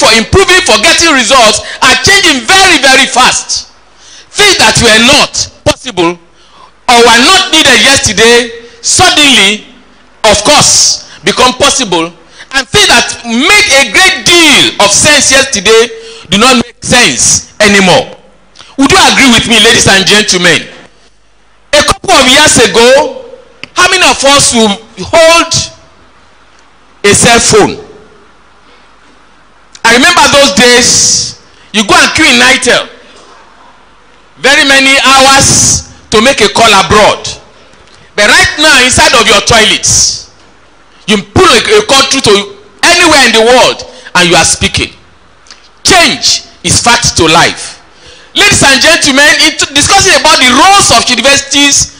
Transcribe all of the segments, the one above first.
for improving, for getting results are changing very, very fast. Things that were not possible or were not needed yesterday suddenly, of course, become possible, and things that made a great deal of sense yesterday do not make sense anymore. Would you agree with me, ladies and gentlemen? A couple of years ago, how many of us will hold a cell phone? I remember those days, you go and queue in Nitel, very many hours to make a call abroad. But right now, inside of your toilets, you pull a call through to anywhere in the world and you are speaking. Change is fact to life. Ladies and gentlemen, in discussing about the roles of universities,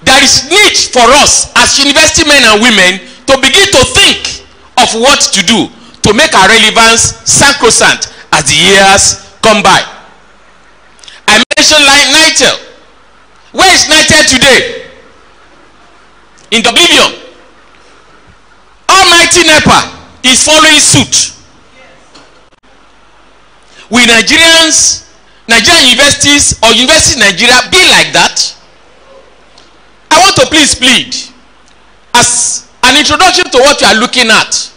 there is need for us as university men and women to begin to think of what to do to make our relevance sacrosanct as the years come by. I mentioned Nitel. Where is Nitel today? In oblivion. Almighty NEPA is following suit. Will Nigerians, Nigerian universities or universities in Nigeria be like that? I want to please plead, as an introduction to what you are looking at,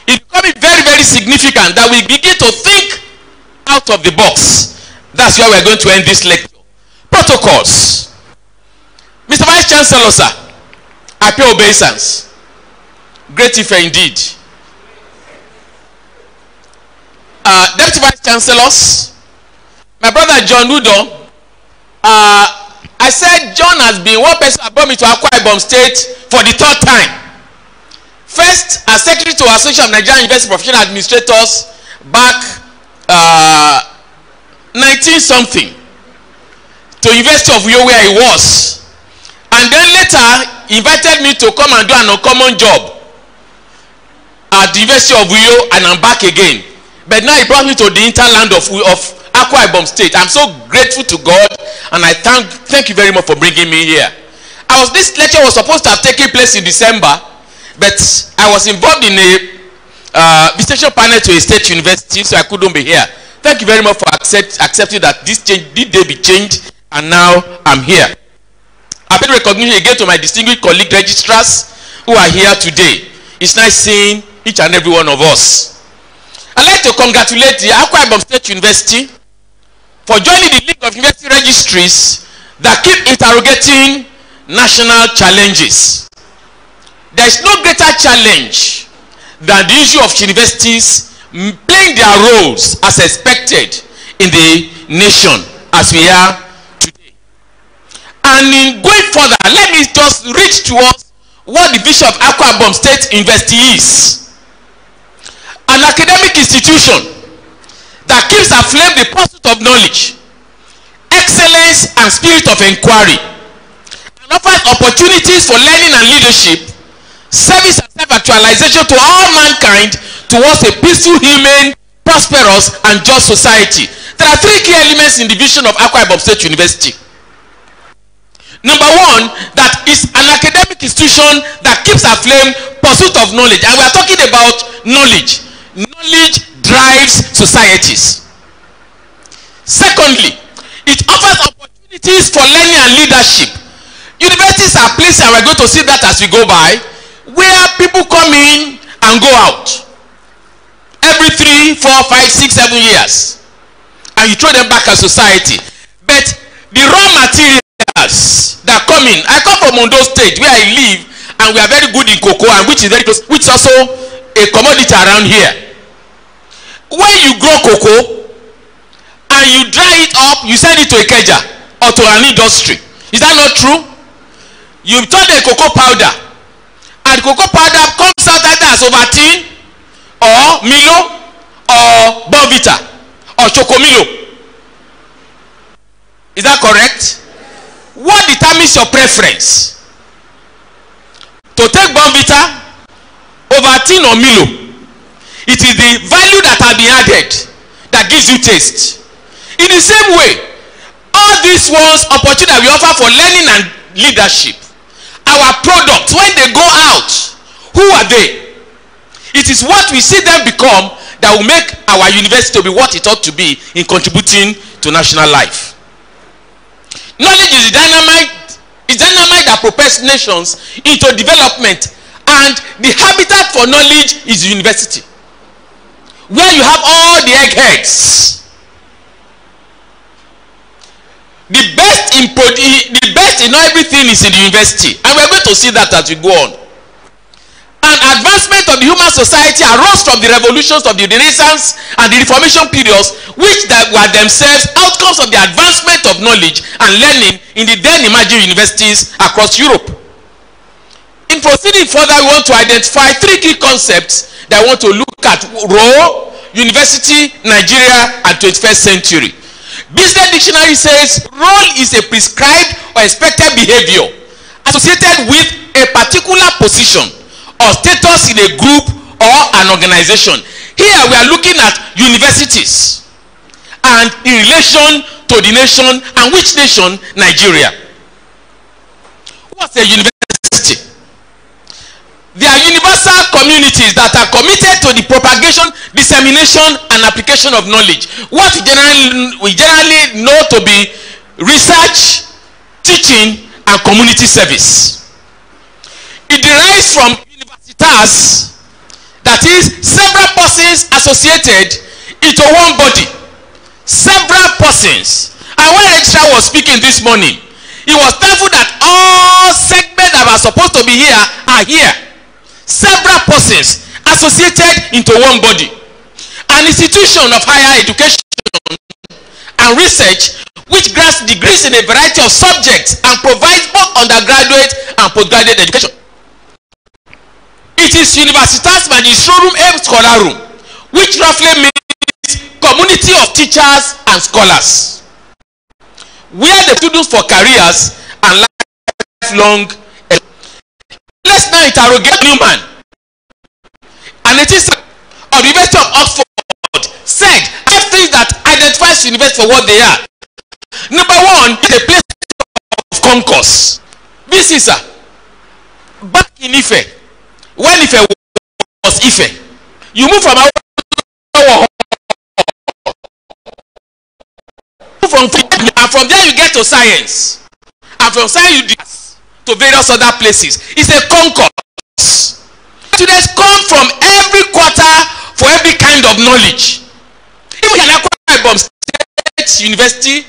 it's becoming very, very significant that we begin to think out of the box. That's where we're going to end this lecture. Protocols. Mr. Vice Chancellor, sir, I pay obeisance. Great if indeed. Deputy Vice Chancellors, my brother John Udo, I said John has been one person who brought me to Akwa Ibom State for the third time. First, as Secretary to Association of Nigerian University Professional Administrators back 19-something to University of Uyo where he was. And then later, he invited me to come and do an uncommon job at the University of Uyo, and I'm back again. But now he brought me to the hinterland of Akwa Ibom State. I'm so grateful to God, and I thank you very much for bringing me here. This lecture was supposed to have taken place in December, but I was involved in a visitation panel to a state university, so I couldn't be here. Thank you very much for accepting that this day be changed, and now I'm here. I pay recognition again to my distinguished colleague registrars who are here today. It's nice seeing each and every one of us. I'd like to congratulate the Akwa Ibom State University for joining the League of University Registries that keep interrogating national challenges. There is no greater challenge than the issue of universities playing their roles as expected in the nation as we are today. And in going further, let me just reach towards what the vision of Akwa Ibom State University is. An academic institution that keeps aflame the pursuit of knowledge, excellence and spirit of inquiry, and offers opportunities for learning and leadership, service and self-actualization to all mankind towards a peaceful, humane, prosperous, and just society. There are three key elements in the vision of Akwa Ibom State University. Number one, that is an academic institution that keeps aflame pursuit of knowledge. And we are talking about knowledge. Knowledge drives societies. Secondly, it offers opportunities for learning and leadership. Universities are places, and we're going to see that as we go by, where people come in and go out every 3, 4, 5, 6, 7 years, and you throw them back as society. But the raw materials that come in, I come from Ondo State where I live, and we are very good in cocoa, and which is very close, which is also a commodity around here. When you grow cocoa and you dry it up, you send it to a Ikeja or to an industry. Is that not true? You turn the cocoa powder, and cocoa powder comes out either as Ovaltine or Milo or Bonvita or Chocomilo. Is that correct? What determines your preference? To take Bonvita, Ovaltine or Milo? It is the value that has been added that gives you taste. In the same way, all these ones opportunity that we offer for learning and leadership, our products, when they go out, who are they? It is what we see them become that will make our university to be what it ought to be in contributing to national life. Knowledge is the dynamite that propels nations into development, and the habitat for knowledge is the university, where you have all the eggheads. The best in everything is in the university, and we are going to see that as we go on. An advancement of the human society arose from the revolutions of the Renaissance and the Reformation periods, which that were themselves outcomes of the advancement of knowledge and learning in the then emerging universities across Europe. In proceeding further, we want to identify three key concepts that I want to look at: role, university, Nigeria, and 21st century. Business Dictionary says role is a prescribed or expected behavior associated with a particular position or status in a group or an organization. Here we are looking at universities and in relation to the nation, and which nation? Nigeria. What's a university? They are universal communities that are committed to the propagation, dissemination, and application of knowledge. What we generally know to be research, teaching, and community service. It derives from universitas, that is, several persons associated into one body. Several persons. And when Registrar was speaking this morning, he was thankful that all segments that are supposed to be here are here. Several persons associated into one body. An institution of higher education and research which grants degrees in a variety of subjects and provides both undergraduate and postgraduate education. It is Universitas Magistrorum et Scholarum, which roughly means community of teachers and scholars, where the students for careers and lifelong. Let's now interrogate Newman. And it is of the University of Oxford said things that identifies university for what they are. Number one, is a place of concourse. This is back in Ife, when Ife was Ife, you move from Awolowo, and from there you get to science, and from science you to various other places. It's a concourse. Students come from every quarter for every kind of knowledge. Even in Akwa Ibom State University,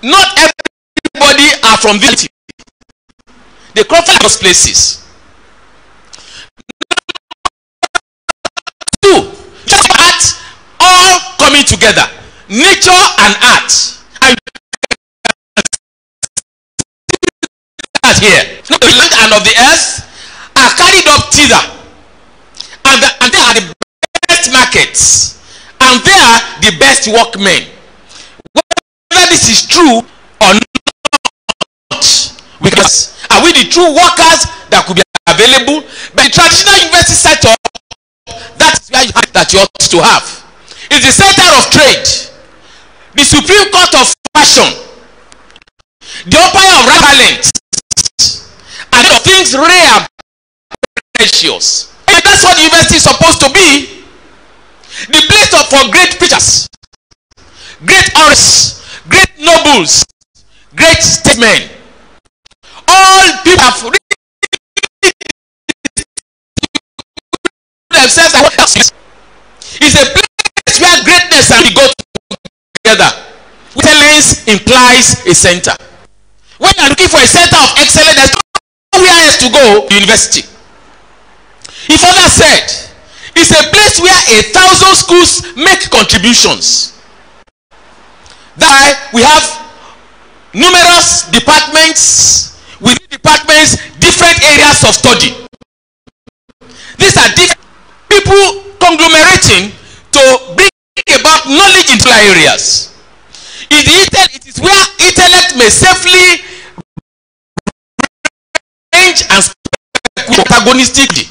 not everybody are from village. They come from those places. Two, art all coming together. Nature and art. Here, the land and of the earth are carried up thither, and they are the best markets, and they are the best workmen. Whether this is true or not, because are we the true workers that could be available? But the traditional university setup, that's where you have that you ought to have. It's the center of trade, the supreme court of fashion, the empire of talent, and of things rare, precious. And that's what the university is supposed to be. The place for great preachers, great orators, great nobles, great statesmen. All people have themselves. It's a place where greatness and we go together. Excellence implies a center. When you are looking for a center of excellence, there's nowhere else to go. University. He further said, it's a place where 1,000 schools make contributions. That's why we have numerous departments, within departments, different areas of study. These are different people conglomerating to bring about knowledge into areas. It is where intellect may safely range and protagonistic.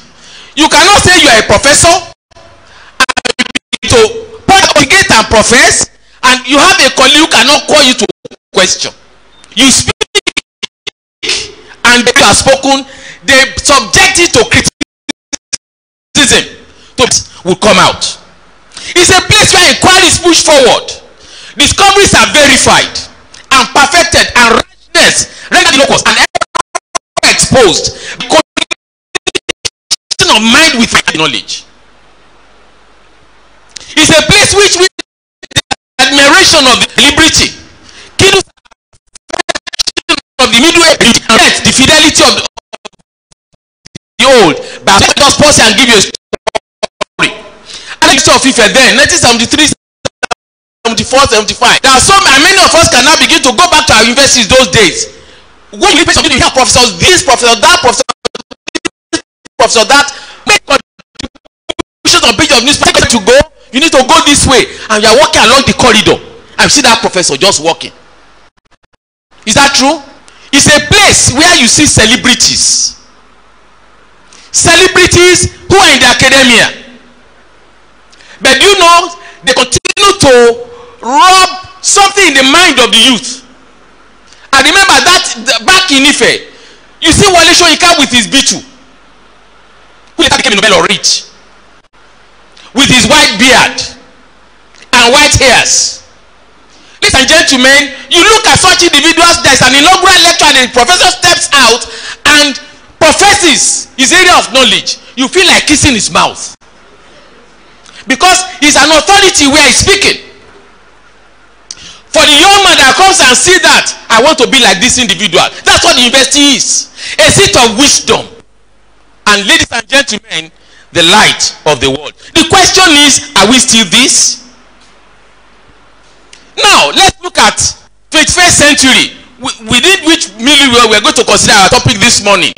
You cannot say you are a professor and to propagate and profess, and you have a colleague who cannot call you to question. You speak and you are spoken, they subject it to criticism will come out. It's a place where inquiries push forward, discoveries are verified and perfected, and rightness rendered locus and exposed. Connection of mind with knowledge. It's a place which we admiration of the liberty, keynote of the middle age, and the fidelity of the old. But let us pause and give you a story. And of Ife then, 1973, 74, 75. There are so many of us can now begin to go back to our universities those days. When you something, you hear professors this, professor that, professor that, make contributions on page of newspaper to go. You need to go this way, and you are walking along the corridor, and you see that professor just walking. Is that true? It's a place where you see celebrities. Celebrities who are in the academia. But you know, they continue to rub something in the mind of the youth. I remember that back in Ife, you see Wale Soyinka with his Bichu, who later became Nobel laureate, with his white beard and white hairs. Ladies and gentlemen, you look at such individuals, there's an inaugural lecture and the professor steps out and professes his area of knowledge. You feel like kissing his mouth, because he's an authority where he's speaking. For the young man that comes and see that, I want to be like this individual. That's what the university is. A seat of wisdom. And ladies and gentlemen, the light of the world. The question is, are we still this? Now, let's look at 21st century. Within which milieu we are going to consider our topic this morning.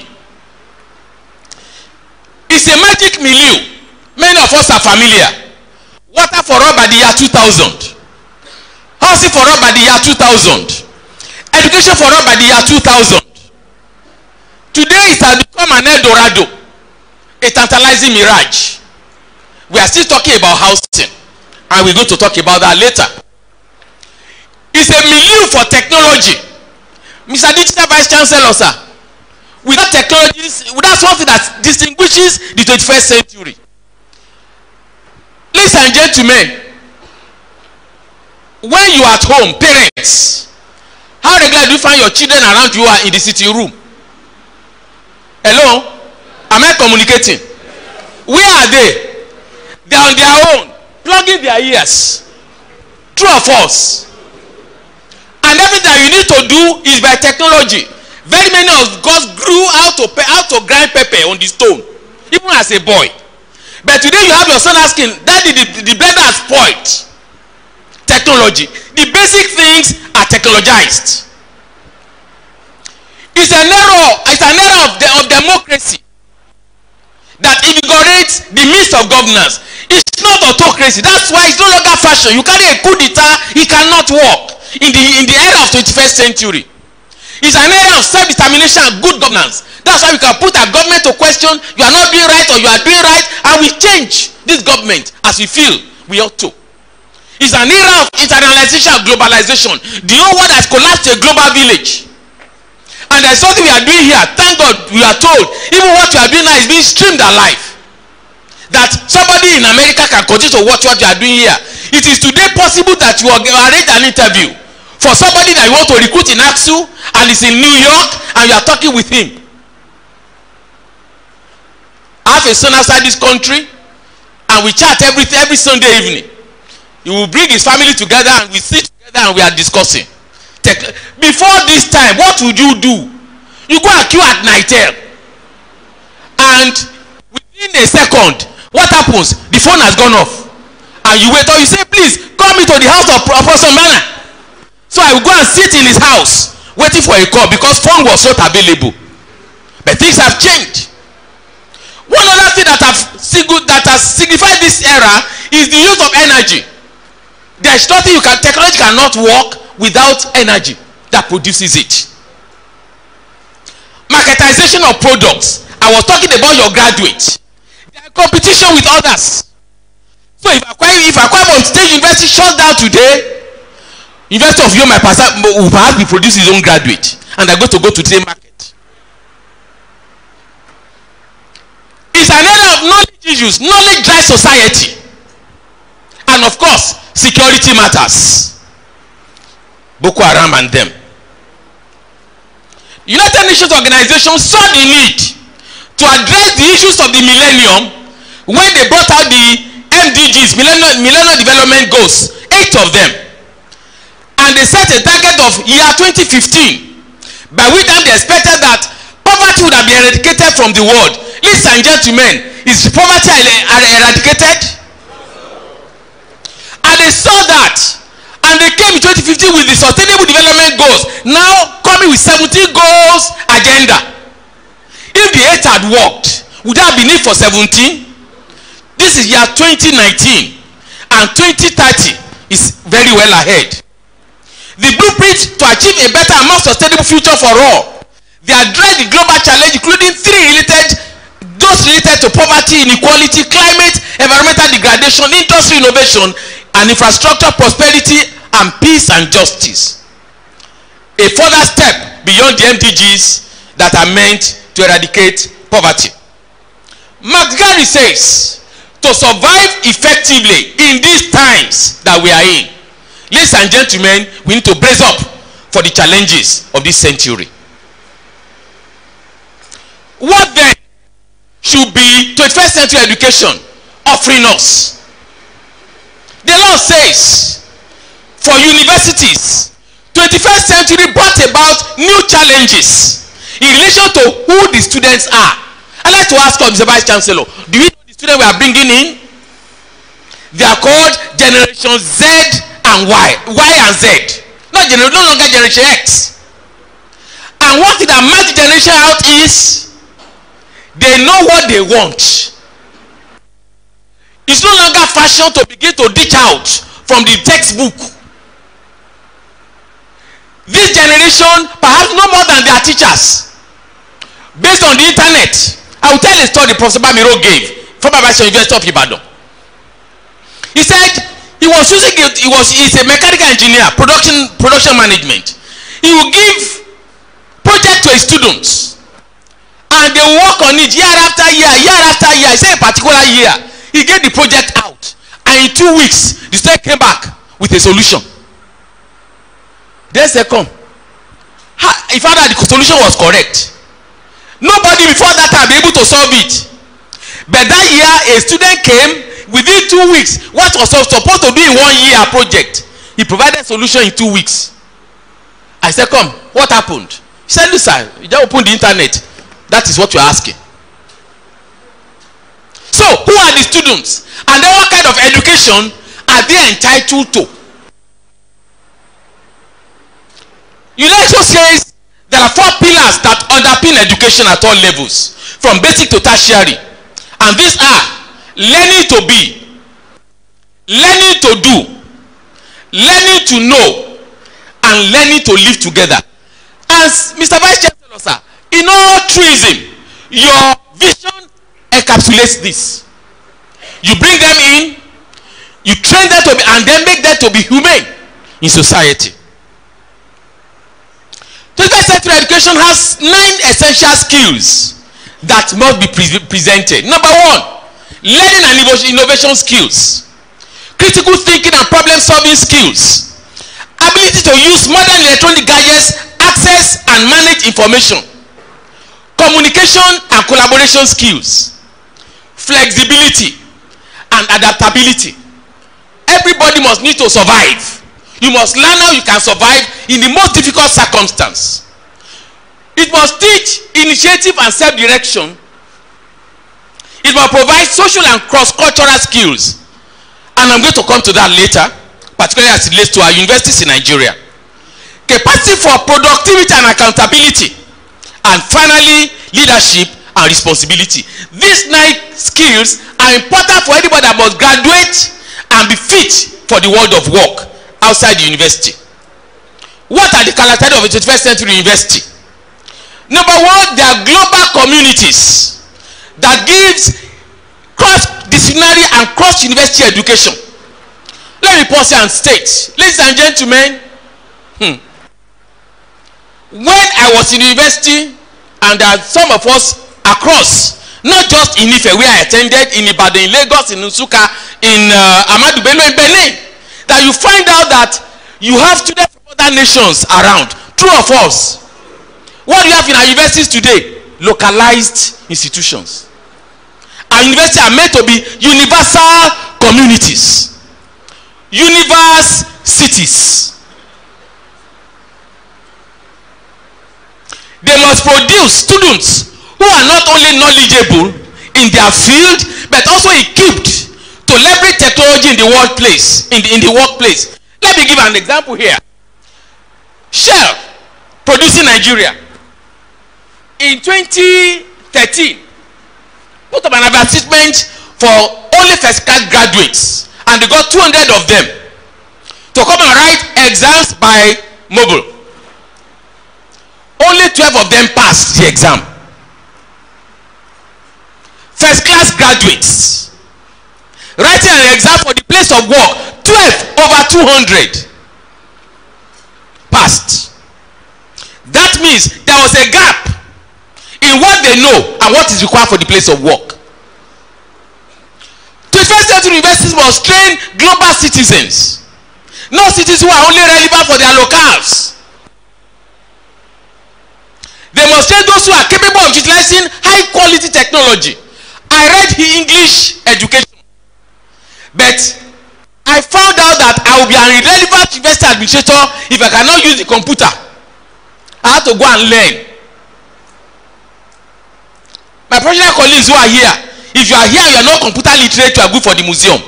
It's a magic milieu. Many of us are familiar. Water for all by the year 2000. Housing for all by the year 2000. Education for all by the year 2000. Today it has become an Eldorado, a tantalizing mirage. We are still talking about housing, and we're going to talk about that later. It's a milieu for technology. Mr. Digital Vice Chancellor, sir, without technologies, without something that distinguishes the 21st century. Ladies and gentlemen, when you are at home, parents, how regularly do you find your children around you are in the sitting room? Hello? Am I communicating? Where are they? They are on their own, plugging their ears. True or false? And everything that you need to do is by technology. Very many of us grew out to grind pepper on the stone, even as a boy. But today you have your son asking, Daddy, the blender has spoiled. Technology. The basic things are technologized. It's an era of democracy that invigorates the midst of governance. It's not autocracy. That's why it's no longer fashion. You carry a coup d'etat, it cannot work in the era of 21st century. It's an era of self-determination and good governance. That's why we can put our government to question. You are not doing right, or you are doing right, and we change this government as we feel we ought to. It's an era of internalization and globalization. The whole world has collapsed to a global village. And there's something we are doing here. Thank God we are told, even what we are doing now is being streamed alive. That somebody in America can continue to watch what you are doing here. It is today possible that you arrange an interview for somebody that you want to recruit in AXU and is in New York, and you are talking with him. I have a son outside this country, and we chat every Sunday evening. He will bring his family together, and we sit together and we are discussing. Before this time, what would you do? You go and queue at Nitel, and within a second, what happens? The phone has gone off, and you wait, or you say, please call me to the house of Professor Mana. So I will go and sit in his house waiting for a call, because phone was not available. But things have changed. One other thing that has signified this era is the use of energy. There is nothing technology cannot work without energy that produces it. Marketization of products. I was talking about your graduates. They are in competition with others. So if Akwa Ibom State University shut down today, University of Yoma will perhaps be producing his own graduate, and they're going to go to the same market. It's an era of knowledge issues. Knowledge drives society. security matters. Boko Haram and them. United Nations Organization saw the need to address the issues of the millennium when they brought out the MDGs, Millennium Development Goals, 8 of them. And they set a target of year 2015, by which time they expected that poverty would have been eradicated from the world. Ladies and gentlemen, is poverty eradicated? And they saw that, and they came in 2015 with the Sustainable Development Goals, now coming with 17 goals agenda. If the 8 had worked, would there have been need for 17? This is year 2019, and 2030 is very well ahead. The blueprint to achieve a better and more sustainable future for all, they address the global challenge, including those related to poverty, inequality, climate, environmental degradation, industry innovation, and infrastructure prosperity, and peace and justice. A further step beyond the MDGs that are meant to eradicate poverty. Mark Gary says, to survive effectively in these times that we are in, ladies and gentlemen, we need to brace up for the challenges of this century. What then should be 21st century education offering us? The law says for universities, 21st century brought about new challenges in relation to who the students are. I'd like to ask Mr. Vice Chancellor, do you know the students we are bringing in? They are called Generation Z and Y and Z. No longer Generation X. And one thing that marks the generation out is they know what they want. It's no longer fashion to begin to ditch out from the textbook. This generation perhaps no more than their teachers. Based on the internet, I will tell a story Professor Bamiro gave from University of Ibadan. He said he's a mechanical engineer, production management. He will give project to his students, and they work on it year after year. He said a particular year, he gave the project out, and in 2 weeks, the student came back with a solution. Then they come. He found out the solution was correct. Nobody before that had been able to solve it. But that year, a student came within 2 weeks. What was supposed to be a 1 year project, he provided solution in 2 weeks. I said, come, what happened? He said, listen, you just open the internet. That is what you're asking. So, who are the students? And then what kind of education are they entitled to? UNESCO says there are 4 pillars that underpin education at all levels, from basic to tertiary. And these are learning to be, learning to do, learning to know, and learning to live together. As Mr. Vice Chancellor, sir, in all truism, your vision encapsulates this. You bring them in, you train them to be, and then make them to be humane in society. 21st century education has 9 essential skills that must be presented. Number 1, learning and innovation skills, critical thinking and problem solving skills, ability to use modern electronic gadgets, access and manage information, communication and collaboration skills, flexibility and adaptability. Everybody must need to survive. You must learn how you can survive in the most difficult circumstance. It must teach initiative and self-direction. It must provide social and cross-cultural skills. And I'm going to come to that later, particularly as it relates to our universities in Nigeria. Capacity for productivity and accountability. And finally, leadership and responsibility. These 9 skills are important for anybody that must graduate and be fit for the world of work outside the university. What are the characteristics of a 21st century university? Number 1, there are global communities that gives cross-disciplinary and cross-university education. Let me pause here and state, ladies and gentlemen, when I was in university, and some of us across, not just in Ife where I attended, in Ibadan, in Lagos, in Nsukka, in Ahmadu Bello, in Benin, that you find out that you have students from other nations around. True or false? What do you have in our universities today? Localized institutions. Our universities are meant to be universal communities, universe cities. They must produce students who are not only knowledgeable in their field, but also equipped to leverage technology in the workplace. In the workplace. Let me give an example here. Shell, producing Nigeria. In 2013, put up an advertisement for only first class graduates, and they got 200 of them to come and write exams by mobile. Only 12 of them passed the exam. First class graduates writing an exam for the place of work, 12 over 200 passed. That means there was a gap in what they know and what is required for the place of work. 21st century universities must train global citizens, not citizens who are only relevant for their locales. They must train those who are capable of utilizing high quality technology. I read English education, but I found out that I will be an irrelevant university administrator if I cannot use the computer. I have to go and learn. My professional colleagues who are here, if you are here and you are not computer literate, you are good for the museum.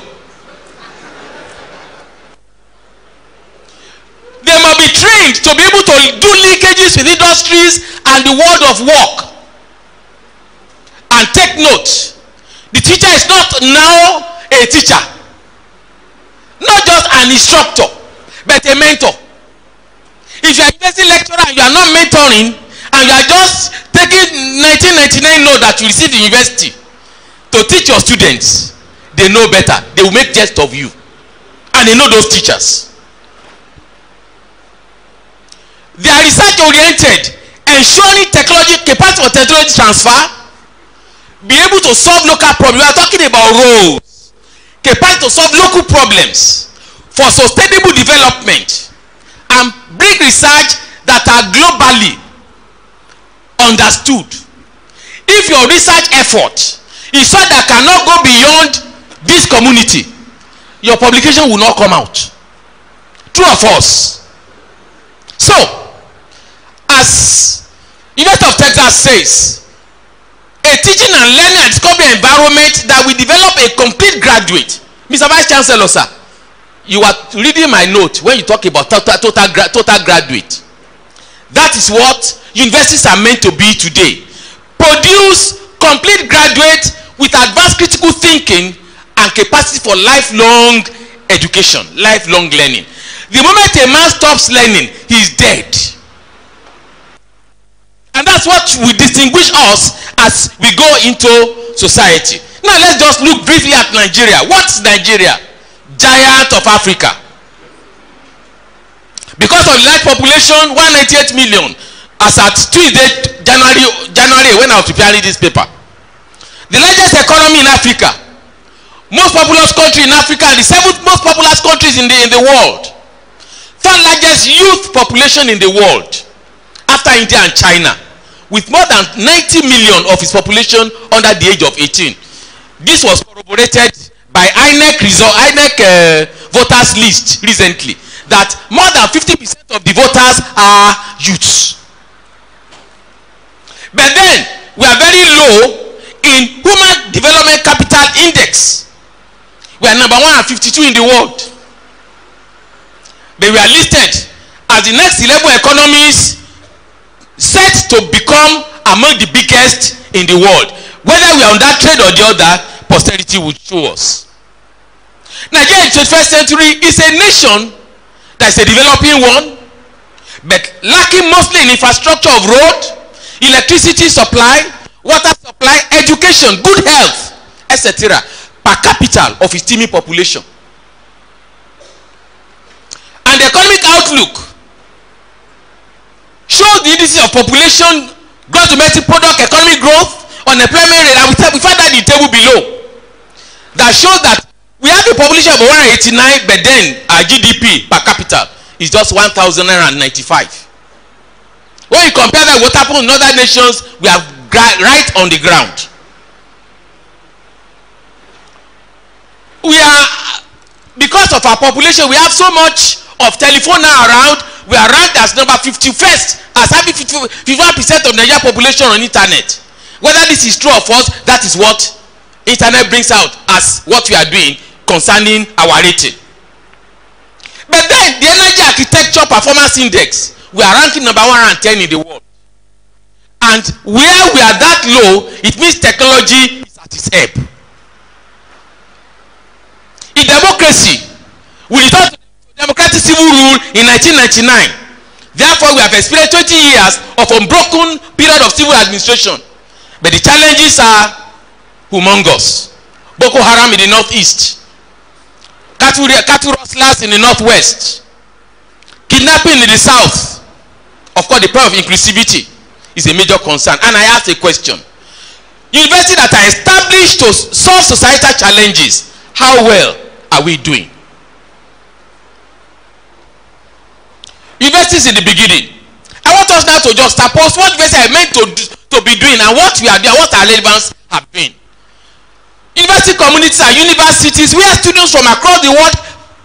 They must be trained to be able to do linkages with industries and the world of work. And take note, the teacher is not now a teacher, not just an instructor, but a mentor. If you are a university lecturer and you are not mentoring, and you are just taking 1999 note that you received in university to teach your students, they know better. They will make jest of you, and they know those teachers. They are research oriented, ensuring technology capacity for technology transfer, be able to solve local problems. We are talking about roles, capacity to solve local problems for sustainable development, and bring research that are globally understood. If your research effort is such that cannot go beyond this community, your publication will not come out. True or false? So, as University of Texas says, a teaching and learning and discovery environment that will develop a complete graduate. Mr. Vice Chancellor, sir, you are reading my note when you talk about total graduate. That is what universities are meant to be today. Produce complete graduates with advanced critical thinking and capacity for lifelong education, lifelong learning. The moment a man stops learning, he is dead. And that's what will distinguish us as we go into society. Now let's just look briefly at Nigeria. What's Nigeria? Giant of Africa. Because of the large population, 198 million, as at Tuesday, January, when I was preparing this paper. The largest economy in Africa, most populous country in Africa, and the 7th most populous countries in the world. 3rd largest youth population in the world, after India and China, with more than 90 million of its population under the age of 18. This was corroborated by INEC voters list recently, that more than 50% of the voters are youths. But then we are very low in Human Development Capital Index. We are number 152 in the world. But we are listed as the next 11 economies set to become among the biggest in the world. Whether we are on that trade or the other, posterity will show us. Nigeria in the 21st century is a nation that is a developing one, but lacking mostly in infrastructure of road, electricity supply, water supply, education, good health, etc. per capita of its teeming population. And the economic outlook shows the indices of population, gross domestic product, economic growth, unemployment rate, and we find that in the table below. That shows that we have a population of 189, but then our GDP per capita is just 1,095. When you compare that with what happened in other nations, we are right on the ground. We are, because of our population, we have so much of telephone now around. We are ranked as number 51st, as having 51% of Nigerian population on internet. Whether this is true or false, that is what internet brings out as what we are doing concerning our rating. But then the Energy Architecture Performance Index, we are ranking number 110 in the world. And where we are that low, it means technology is at its ebb. In democracy, we return to democratic civil rule in 1999. Therefore, we have experienced 20 years of unbroken period of civil administration. But the challenges are humongous. Boko Haram in the northeast, cattle rustlers in the northwest, kidnapping in the south. Of course, the problem of inclusivity is a major concern. And I ask a question. Universities that are established to solve societal challenges, how well are we doing? Universities in the beginning. I want us now to just suppose what universities are meant to be doing and what we are doing, what our relevance have been. University communities are universities where students from across the world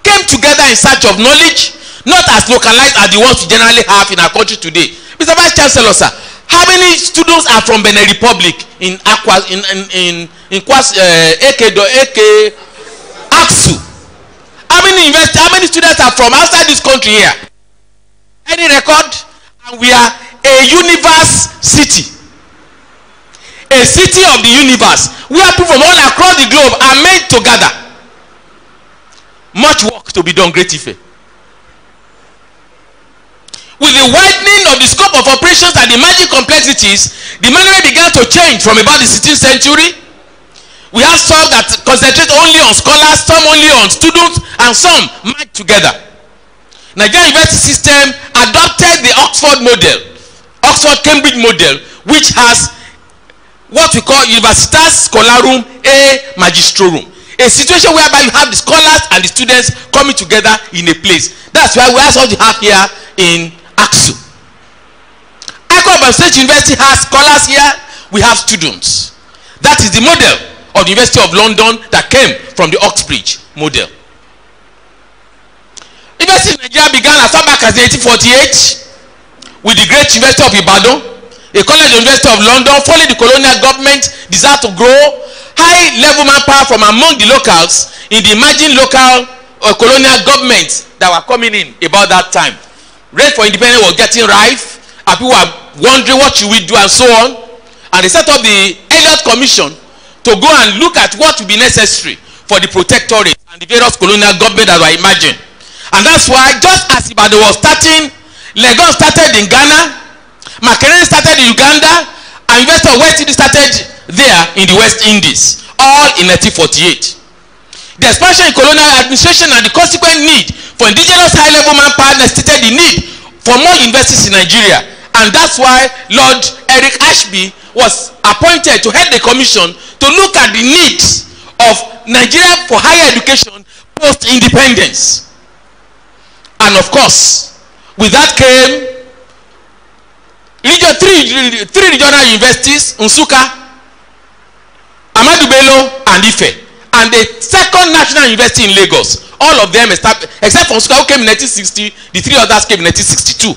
came together in search of knowledge, not as localized as the ones we generally have in our country today. Mr. Vice Chancellor, sir, how many students are from Benin Republic in Akwa Aksu? How many students are from outside this country here? Any record? And we are a universe city. A city of the universe where people from all across the globe are made to gather. Much work to be done, Great Ife. With the widening of the scope of operations and the emerging complexities, the management began to change from about the 16th century. We have some that concentrate only on scholars, some only on students, and some merge together. Nigerian university system adopted the Oxford model, Oxford-Cambridge model, which has what we call Universitas Scholarum e Magistrorum. A situation whereby you have the scholars and the students coming together in a place. That's why we also have here in Aksu. Akwa Ibom State University has scholars here, we have students. That is the model of the University of London that came from the Oxbridge model. University in Nigeria began as far back as 1848 with the great University of Ibadan, a college University of London. Following the colonial government desire to grow high-level manpower from among the locals in the emerging local colonial governments that were coming in about that time. Race for independence was getting rife, and people were wondering what should we do and so on. And they set up the Elliott Commission to go and look at what would be necessary for the protectorate and the various colonial governments that were emerging. And that's why, just as Ibadan was starting, Lagos started in Ghana, Makerere started in Uganda, and University of West Indies started there in the West Indies, all in 1948. The expansion in colonial administration and the consequent need for indigenous high-level manpower necessitated the need for more universities in Nigeria. And that's why Lord Eric Ashby was appointed to head the commission to look at the needs of Nigeria for higher education post-independence. And of course, with that came three regional universities, Nsukka, Ahmadu Bello, and Ife. And the second national university in Lagos. All of them, except for Nsukka, who came in 1960, the three others came in 1962.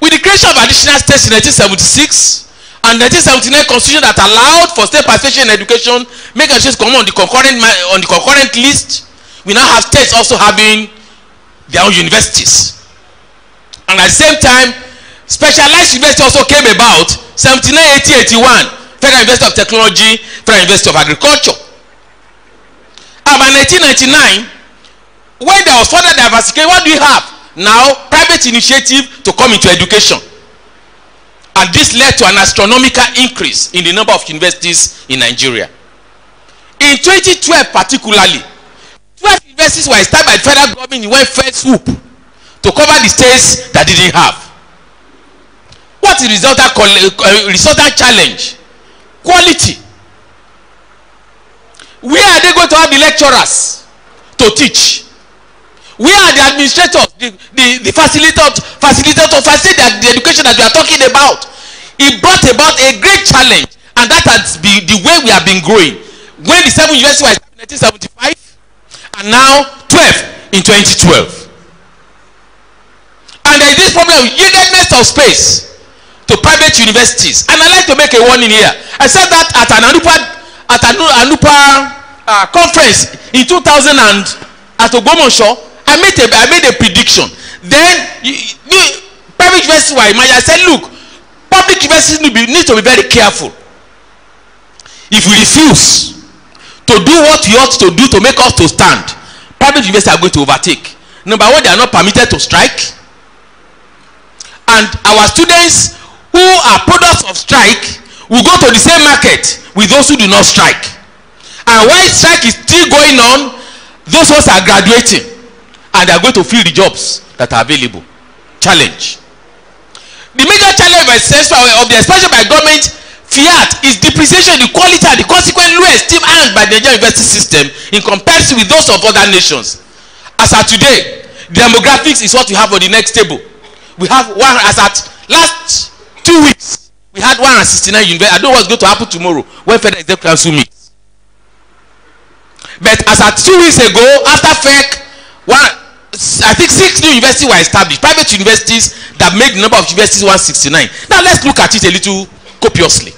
With the creation of additional states in 1976 and 1979 constitution that allowed for state participation in education, making states come on the concurrent list, we now have states also having their own universities. And at the same time, specialized university also came about 79, 80, 81. Federal University of Technology, Federal University of Agriculture. About 1999, when there was further diversification, what do you have? Now, private initiative to come into education. And this led to an astronomical increase in the number of universities in Nigeria. In 2012 particularly, 12 universities were established by the federal government in one fell swoop to cover the states that didn't have. What is the resultant challenge? Quality. Where are they going to have the lecturers to teach? Where are the administrators, the facilitators to facilitate the education that we are talking about? It brought about a great challenge, and that has been the way we have been growing. When the 7 universities were established in 1975, and now 12 in 2012. And there is this problem of eagerness of space to private universities. And I like to make a warning here. I said that at an Anupa conference in 2000 and at Ogbomoso. I made a prediction. Then private universities were imagined. I said, look, public universities need to be very careful. If we refuse to do what we ought to do to make us to stand, private universities are going to overtake. Number one, they are not permitted to strike. And our students who are products of strike will go to the same market with those who do not strike. And while strike is still going on, those ones are graduating. And they are going to fill the jobs that are available. Challenge. The major challenge of the expansion by government fiat is depreciation, the quality and the consequent low esteem earned by the Nigerian university system in comparison with those of other nations. As at today, demographics is what we have on the next table. We have one, as at last 2 weeks, we had 169 universities. I don't know what's going to happen tomorrow when Federal Executive Council meets. But as at 2 weeks ago, after FEC, I think 6 new universities were established, private universities that make the number of universities 169. Now let's look at it a little copiously.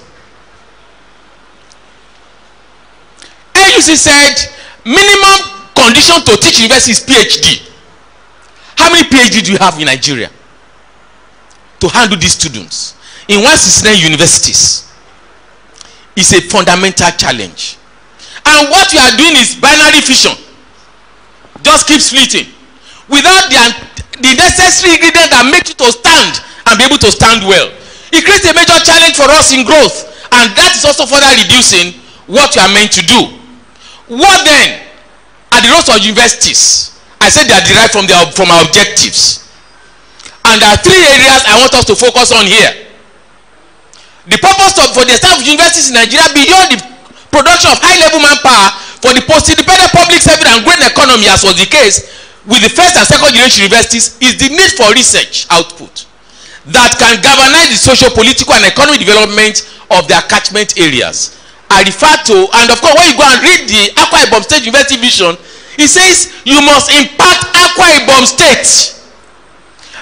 AUC said minimum condition to teach university is PhD. How many PhD do you have in Nigeria to handle these students in 169 universities? It's a fundamental challenge. And what we are doing is binary fission. Just keep splitting without the necessary ingredient that makes you to stand and be able to stand well. It creates a major challenge for us in growth, and that is also further reducing what you are meant to do. What then are the roles of universities? I said they are derived from our objectives, and there are 3 areas I want us to focus on here. The purpose for the establishment of universities in Nigeria, beyond the production of high-level manpower for the post-independent public service and growing economy, as was the case with the first and second generation universities, is the need for research output that can galvanize the socio-political and economic development of their catchment areas. I refer to, and of course, when you go and read the Akwa Ibom State University Vision, it says you must impact Akwa Ibom State.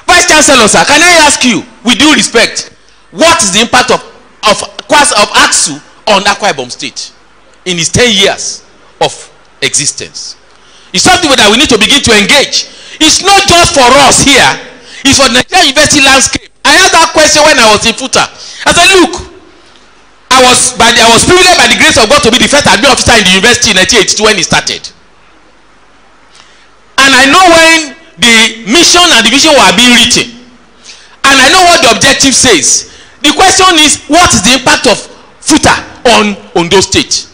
Vice Chancellor, sir, can I ask you, with due respect, what is the impact of AXU on Akwa Ibom State in its 10 years of existence? It's something that we need to begin to engage. It's not just for us here, it's for the Nigerian university landscape. I had that question when I was in FUTA. I said, look, I was privileged by the grace of God to be the first admin officer in the university in 1982 when it started. And I know when the mission and the vision were being written, and I know what the objective says. The question is, what is the impact of FUTA on Ondo State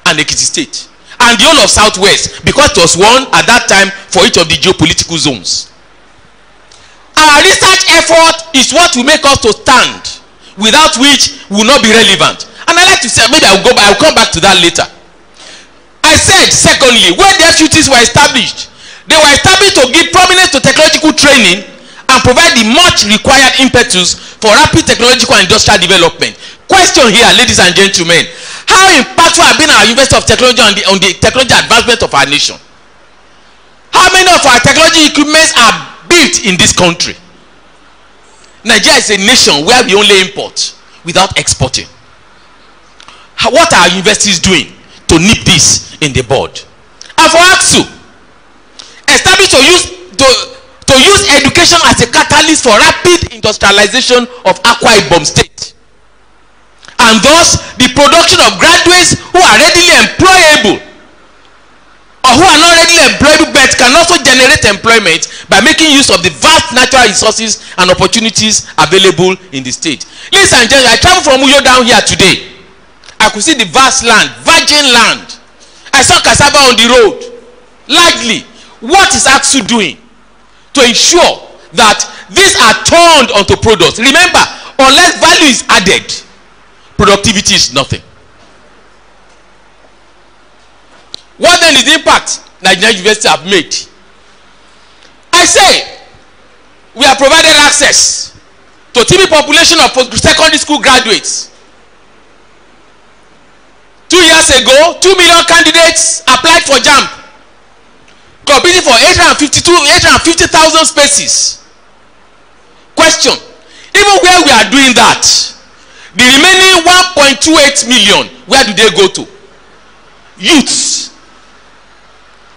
and Ekiti State and the whole of Southwest, because it was one at that time for each of the geopolitical zones. Our research effort is what will make us to stand, without which we will not be relevant. And I like to say, maybe I will come back to that later. I said, secondly, when the FUTs were established, they were established to give prominence to technological training and provide the much required impetus for rapid technological and industrial development. Question here, ladies and gentlemen, how impactful have been our University of Technology on the technology advancement of our nation? How many of our technology equipments are built in this country? Nigeria is a nation where we only import without exporting. What are our universities doing to nip this in the bud? And for AXU, established to use education as a catalyst for rapid industrialization of Akwa Ibom State, and thus the production of graduates who are readily employable, or who are not readily employable but can also generate employment by making use of the vast natural resources and opportunities available in the state. Ladies and gentlemen, I traveled from Uyo down here today. I could see the vast land, virgin land. I saw cassava on the road. Largely, what is AXU doing to ensure that these are turned onto products? Remember, unless value is added, productivity is nothing. What then is the impact Nigerian universities have made? I say, we have provided access to TB population of secondary school graduates. 2 years ago, 2 million candidates applied for JAMB, competing for 850,000 spaces. Question: even where we are doing that, the remaining 1.28 million, where do they go to? Youths.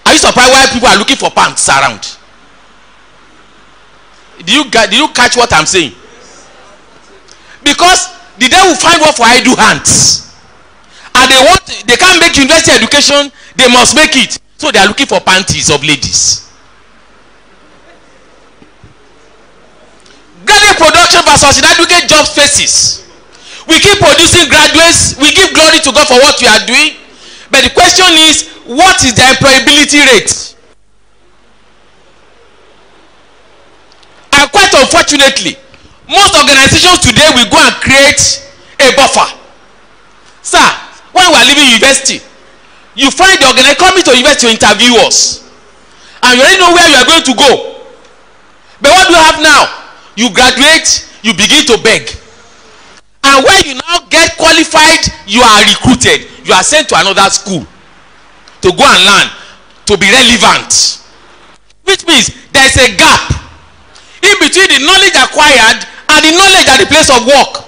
Are you surprised why people are looking for pants around? Did you catch what I'm saying? Because the day will find work for idle hands, and they can't make university education, they must make it. So they are looking for panties of ladies. Graduate production versus inadequate job spaces. We keep producing graduates, we give glory to God for what we are doing, but the question is, what is the employability rate? And quite unfortunately, most organizations today will go and create a buffer. Sir, when we are leaving university, you find the organization coming to university to interview us, and you already know where you are going to go. But what do you have now? You graduate, you begin to beg, and when you now get qualified, you are recruited, you are sent to another school to go and learn, to be relevant, which means there is a gap in between the knowledge acquired and the knowledge at the place of work.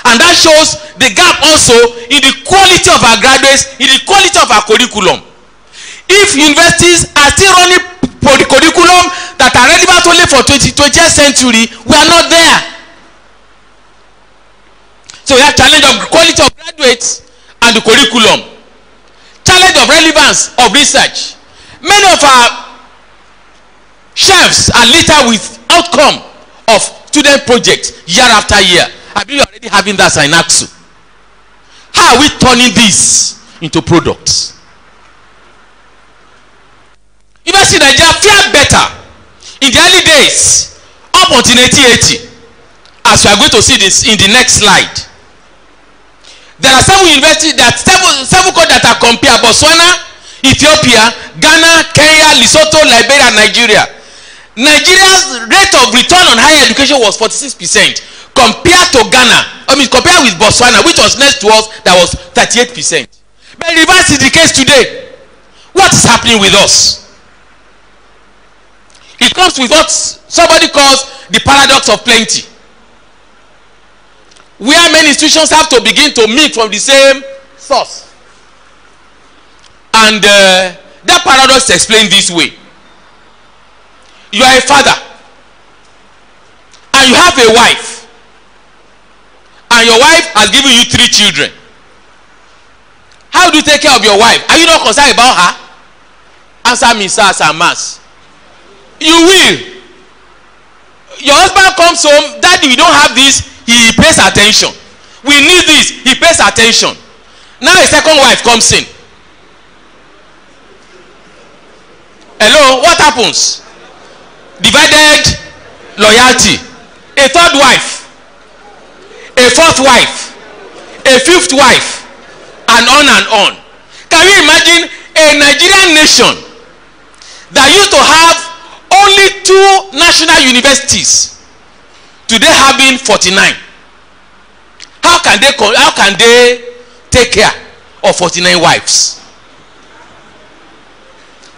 And that shows the gap also in the quality of our graduates, in the quality of our curriculum. If universities are still running for the curriculum that are relevant only for 20th century, we are not there. So we have challenge of quality of graduates and the curriculum. Challenge of relevance of research. Many of our chefs are littered with outcome of student projects year after year. I believe you are already having that synapse. How are we turning this into products? University in Nigeria fared better in the early days up until 1980, as we are going to see this in the next slide. There are seven universities, seven countries that are compared: Botswana, Ethiopia, Ghana, Kenya, Lesotho, Liberia, and Nigeria. Nigeria's rate of return on higher education was 46%, compared to Ghana, compared with Botswana, which was next to us, that was 38%. But reverse is the case today. What is happening with us? It comes with what somebody calls the paradox of plenty, where many institutions have to begin to milk from the same source. And that paradox is explained this way. You are a father, and you have a wife, and your wife has given you 3 children. How do you take care of your wife? Are you not concerned about her? Answer me, sirs and mas. You will. Your husband comes home, daddy, we don't have this, he pays attention. We need this, he pays attention. Now a second wife comes in. Hello, what happens? Divided loyalty. A third wife, a fourth wife, a fifth wife, and on and on. Can you imagine a Nigerian nation that used to have only 2 national universities, today having 49? How can they take care of 49 wives?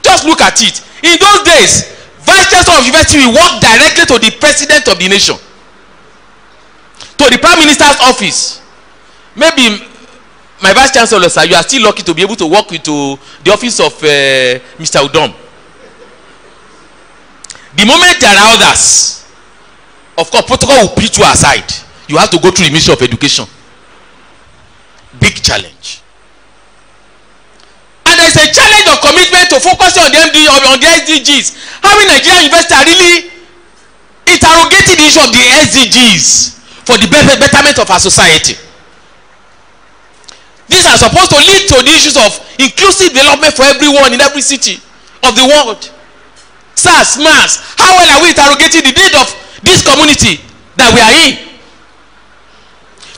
Just look at it. In those days, Vice Chancellor of University will work directly to the President of the nation, to the Prime Minister's office. Maybe my Vice Chancellor, sir, you are still lucky to be able to work with the office of Mr. Udom. The moment there are others, of course, protocol will put you aside. You have to go through the Ministry of Education. Big challenge. And there is a challenge of commitment to focusing on the SDGs. How many Nigerian universities are really interrogating the issue of the SDGs for the betterment of our society? These are supposed to lead to the issues of inclusive development for everyone in every city of the world. SARS, MAS, how well are we interrogating the need of this community that we are in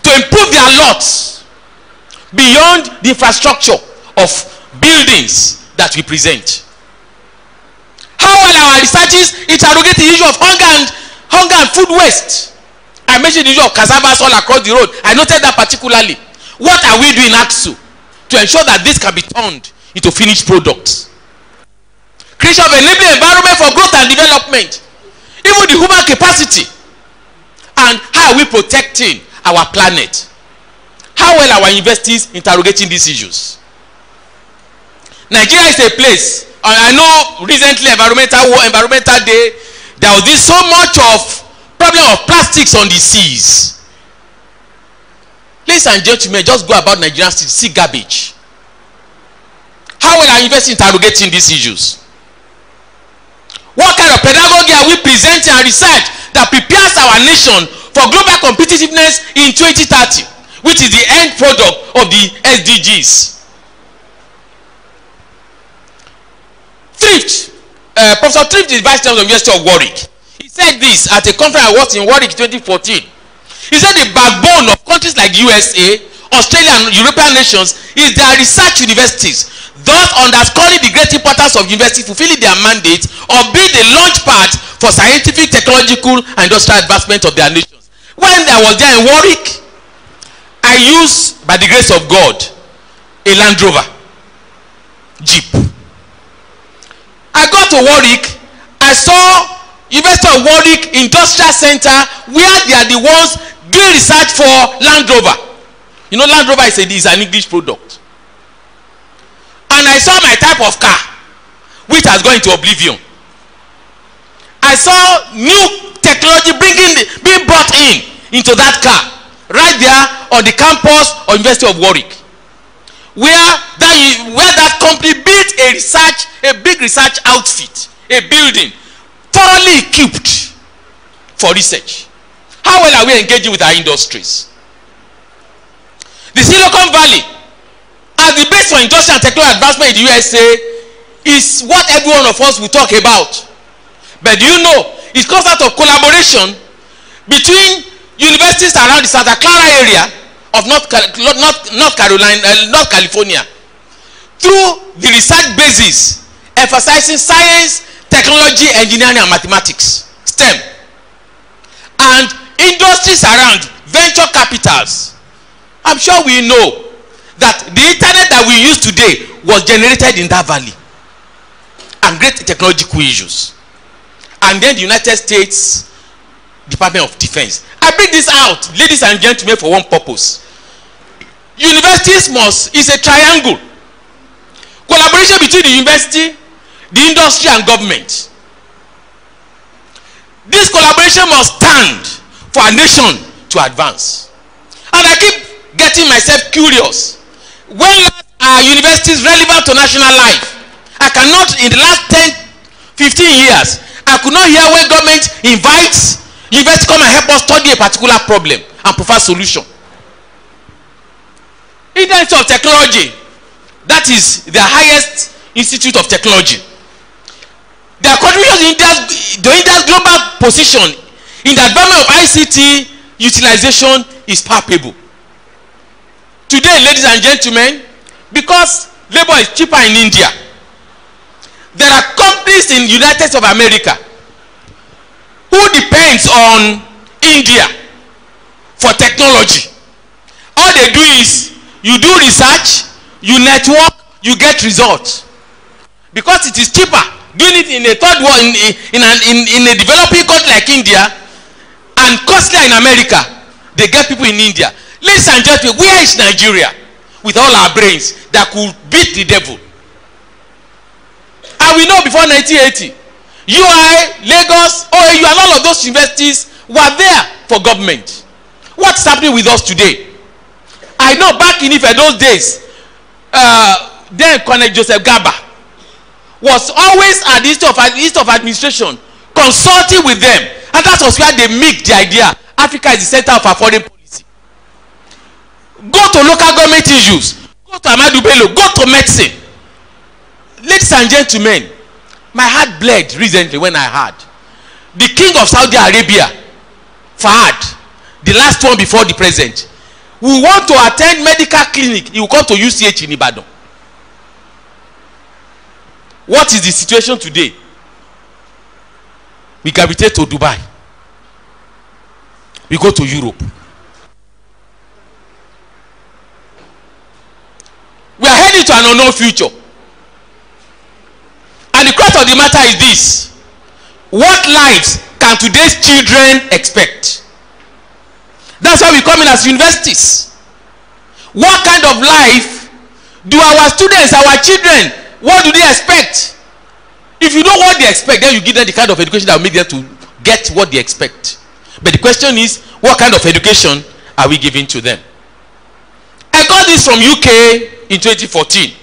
to improve their lots beyond the infrastructure of buildings that we present. How well our researchers interrogate the issue of hunger and food waste. I mentioned the issue of cassavas all across the road. I noted that particularly. What are we doing AXU to ensure that this can be turned into finished products? Creation of enabling environment for growth and development. Even the human capacity. And how are we protecting our planet? How well are our universities interrogating these issues? Nigeria is a place, and I know recently environmental day, there was this so much of problem of plastics on the seas. Ladies and gentlemen, just go about Nigerian see garbage. How well are universities interrogating these issues? What kind of pedagogy are we presenting and research that prepares our nation for global competitiveness in 2030, which is the end product of the SDGs? Thrift. Professor Thrift is Vice Chancellor of the University of Warwick. He said this at a conference I was in Warwick 2014. He said the backbone of countries like USA, Australia, and European nations is their research universities, thus underscoring the great importance of universities fulfilling their mandate of being the launch pad for scientific, technological, and industrial advancement of their nations. When I was there in Warwick, I used, by the grace of God, a Land Rover Jeep. I got to Warwick, I saw University of Warwick Industrial Center where they are the ones doing research for Land Rover. You know, Land Rover is an English product. And I saw my type of car, which has gone into oblivion. I saw new technology being brought into that car, right there on the campus of University of Warwick, where that company built a big research outfit, a building, thoroughly equipped for research. How well are we engaging with our industries? The Silicon Valley, as the base for industrial and technological advancement in the USA, is what every one of us will talk about. But do you know, it comes out of collaboration between universities around the Santa Clara area of North California, through the research basis emphasizing science, technology, engineering, and mathematics, STEM, and industries around, venture capitals. I'm sure we know that the internet that we use today was generated in that valley, and great technological issues. And then the United States Department of Defense. I bring this out, ladies and gentlemen, for one purpose. Universities is a triangle. Collaboration between the university, the industry, and government. This collaboration must stand for a nation to advance. And I keep getting myself curious. When are universities relevant to national life? I cannot, in the last 10, 15 years, I could not hear when government invites university to come and help us study a particular problem and provide solution. Institute of Technology, that is the highest institute of technology. Their contribution to India's global position in the advancement of ICT utilization is palpable. Today, ladies and gentlemen, because labor is cheaper in India, there are companies in the United States of America who depends on India for technology. All they do is you do research, you network, you get results. Because it is cheaper doing it in a third world, in a developing country like India, and costlier in America, they get people in India. Ladies and gentlemen, where is Nigeria with all our brains that could beat the devil? And we know before 1980, UI, Lagos, OAU, and all of those universities were there for government. What's happening with us today? I know back in those days, then Colonel Joseph Gaba was always at the Institute of Administration, consulting with them, and that was where they make the idea Africa is the center of our foreign policy. Go to local government issues, go to Ahmadu Bello, go to medicine. Ladies and gentlemen, my heart bled recently when I heard the king of Saudi Arabia, Fahad, the last one before the president, who want to attend medical clinic, he will come to UCH in Ibadan. What is the situation today? We gravitate to Dubai. We go to Europe. We are heading to an unknown future. And the crux of the matter is this: what lives can today's children expect? That's why we come in as universities. What kind of life do our students, our children, what do they expect? If you know what they expect, then you give them the kind of education that will make them to get what they expect. But the question is, what kind of education are we giving to them? I got this from UK in 2014.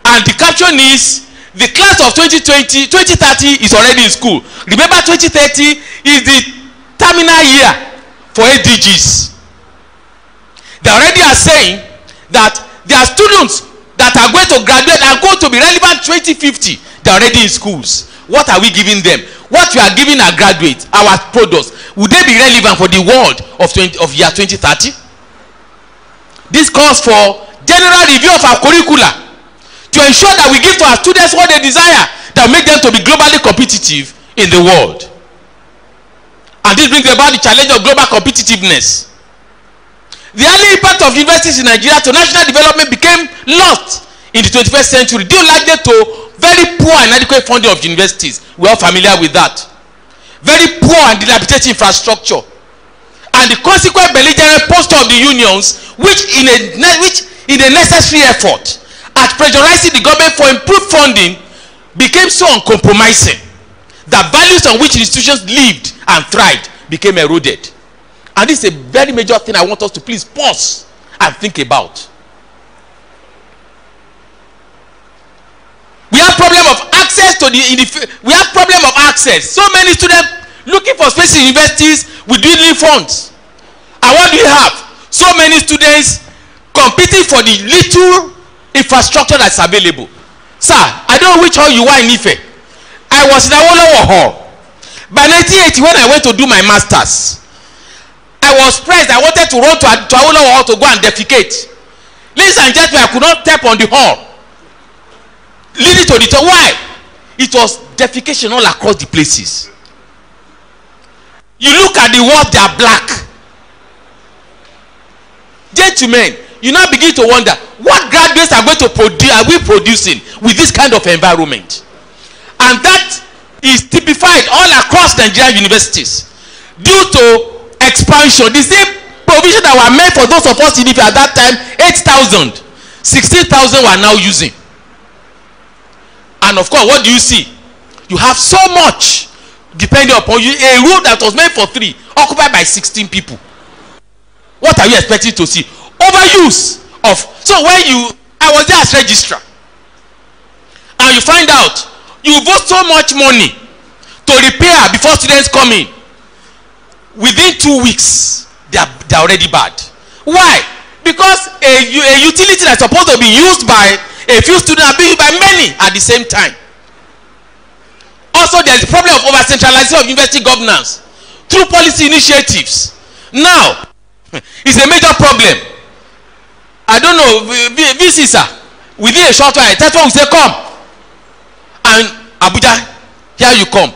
And the caption is, the class of 2030 is already in school. Remember, 2030 is the terminal year for ADGs. They already are saying that there are students that are going to graduate and going to be relevant 2050. They are already in schools. What are we giving them? What we are giving our graduates, our products, would they be relevant for the world of year 2030? This calls for general review of our curricula to ensure that we give to our students what they desire, that will make them to be globally competitive in the world. And this brings about the challenge of global competitiveness. The early impact of universities in Nigeria to national development became lost in the 21st century due largely to very poor and inadequate funding of universities. We are all familiar with that. Very poor and dilapidated infrastructure. And the consequent belligerent posture of the unions, which in a necessary effort at pressurizing the government for improved funding, became so uncompromising that values on which institutions lived and thrived became eroded. And this is a very major thing I want us to please pause and think about. We have problem of access to we have problem of access. So many students looking for space in universities with dwindling funds. And what do you have? So many students competing for the little infrastructure that's available. Sir, I don't know which hall you were in Ife. I was in Awolowo hall. By 1980, when I went to do my masters, I was pressed. I wanted to run to Awolowo hall to go and defecate. Ladies and gentlemen, I could not step on the hall leading to the top. Why? It was defecation all across the places. You look at the walls, they are black. Gentlemen, you now begin to wonder, what graduates are going to produce, are we producing with this kind of environment? And that is typified all across Nigerian universities due to expansion. The same provision that were made for those of us in Ife at that time, 8,000, 16,000 were now using. And of course, what do you see? You have so much depending upon you. A room that was made for 3 occupied by 16 people. What are you expecting to see? Overuse of. So when I was there as registrar, and you find out you vote so much money to repair before students come in. Within 2 weeks, they're already bad. Why? Because a utility that's supposed to be used by a few students are being used by many at the same time. Also, there's the problem of over-centralization of university governance through policy initiatives. Now, it's a major problem. I don't know, VC, sir, within a short while, that's what we say, come. And Abuja, here you come.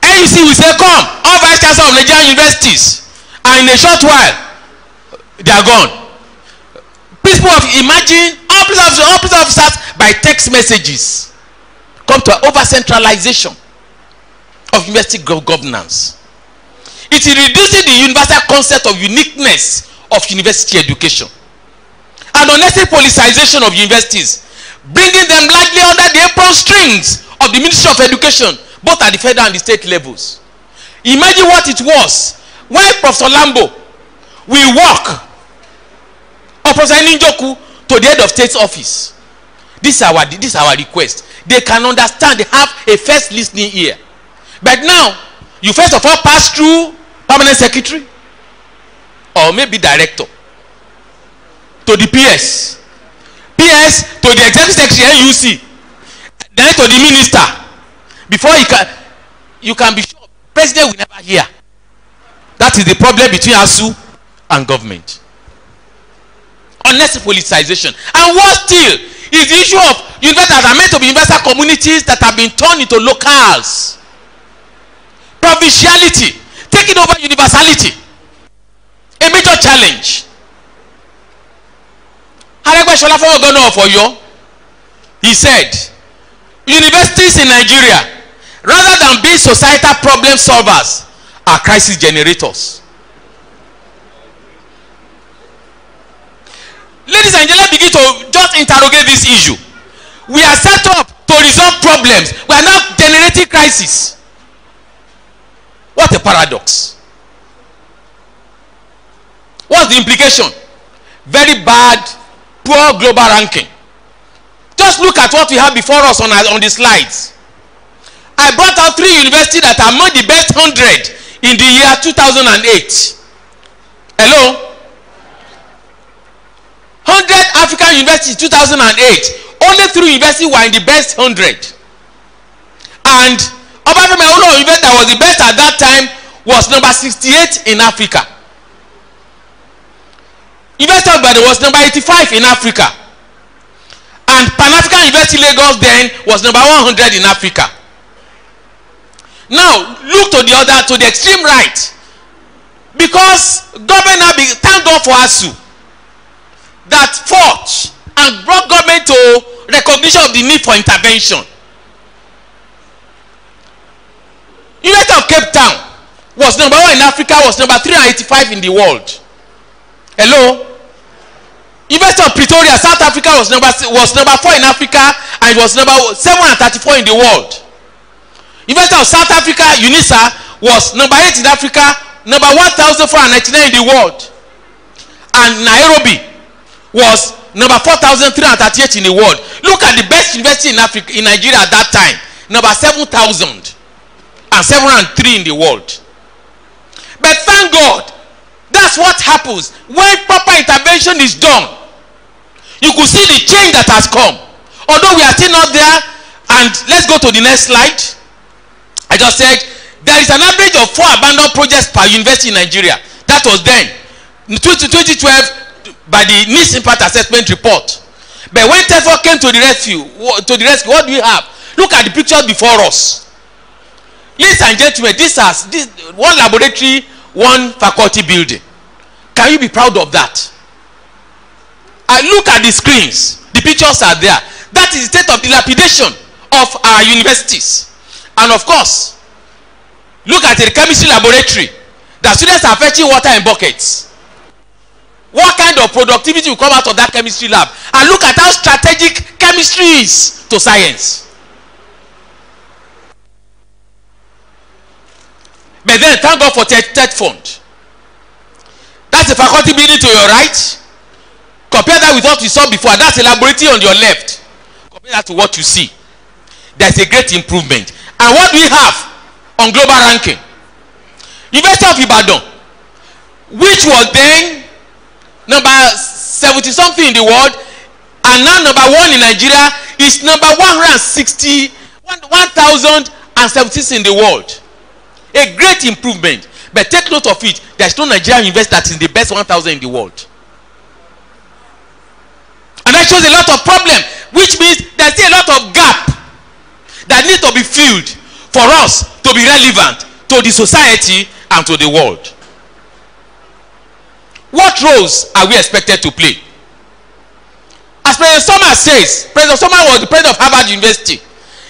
AUC will say, come. All vice chancellors of Nigerian universities. And in a short while, they are gone. People of imagine all police officers by text messages come to over centralization of university governance. It is reducing the universal concept of uniqueness of university education and unnecessary politicization of universities, bringing them largely under the apron strings of the Ministry of Education, both at the federal and the state levels. Imagine what it was when Professor Lambo will walk, or Professor Ninjoku, to the head of state's office. This is our request. They can understand, they have a first listening ear. But now, you first of all pass through permanent secretary, or maybe director, to the PS to the executive secretary NUC, then to the minister. Before you can be sure president will never hear. That is the problem between ASU and government. Unnecessary politicization. And worse still, is the issue of universities that are meant to be universal communities that have been turned into locales. Provinciality taking over universality. A major challenge. Aregbesola, former governor of Oyo, he said, universities in Nigeria, rather than being societal problem solvers, are crisis generators. Ladies and gentlemen, begin to just interrogate this issue. We are set up to resolve problems. We are now generating crisis. What a paradox. What's the implication? Very bad, poor global ranking. Just look at what we have before us on the slides. I brought out 3 universities that are among the best 100 in the year 2008. Hello? 100 African universities 2008. Only 3 universities were in the best 100. And Obafemi university that was the best at that time was number 68 in Africa. University of Ibadan was number 85 in Africa. And Pan-African University Lagos then was number 100 in Africa. Now look to the extreme right, because government now thank God for ASU that fought and brought government to recognition of the need for intervention. University of Cape Town was number 1 in Africa, was number 385 in the world. Hello? University of Pretoria, South Africa was number 4 in Africa, and it was number 734 in the world. University of South Africa, UNISA, was number 8 in Africa, number 1,499 in the world. And Nairobi was number 4,338 in the world. Look at the best university in Africa, in Nigeria at that time, number 7,000 and 703 in the world. But thank God, that's what happens when proper intervention is done. You could see the change that has come. Although we are still not there, and let's go to the next slide. I just said there is an average of 4 abandoned projects per university in Nigeria. That was then in 2012 by the NIST Impact Assessment Report. But when TEFO came to the rescue, what do we have? Look at the pictures before us. Ladies and gentlemen, this one laboratory, 1 faculty building. Can you be proud of that? Look at the screens. The pictures are there. That is the state of dilapidation of our universities. And of course, look at the chemistry laboratory. The students are fetching water in buckets. What kind of productivity will come out of that chemistry lab? And look at how strategic chemistry is to science. But then thank God for TED Fund. That's a faculty building to your right. Compare that with what you saw before. That's a laboratory on your left. Compare that to what you see. There's a great improvement. And what do we have on global ranking? University of Ibadan, which was then number 70 something in the world, and now number 1 in Nigeria, is number 1,076 in the world. A great improvement. But take note of it, there's no Nigerian university that is the best 1,000 in the world. And that shows a lot of problem, which means there's still a lot of gap that need to be filled for us to be relevant to the society and to the world. What roles are we expected to play? As President Sommer says, President Sommer was the president of Harvard University.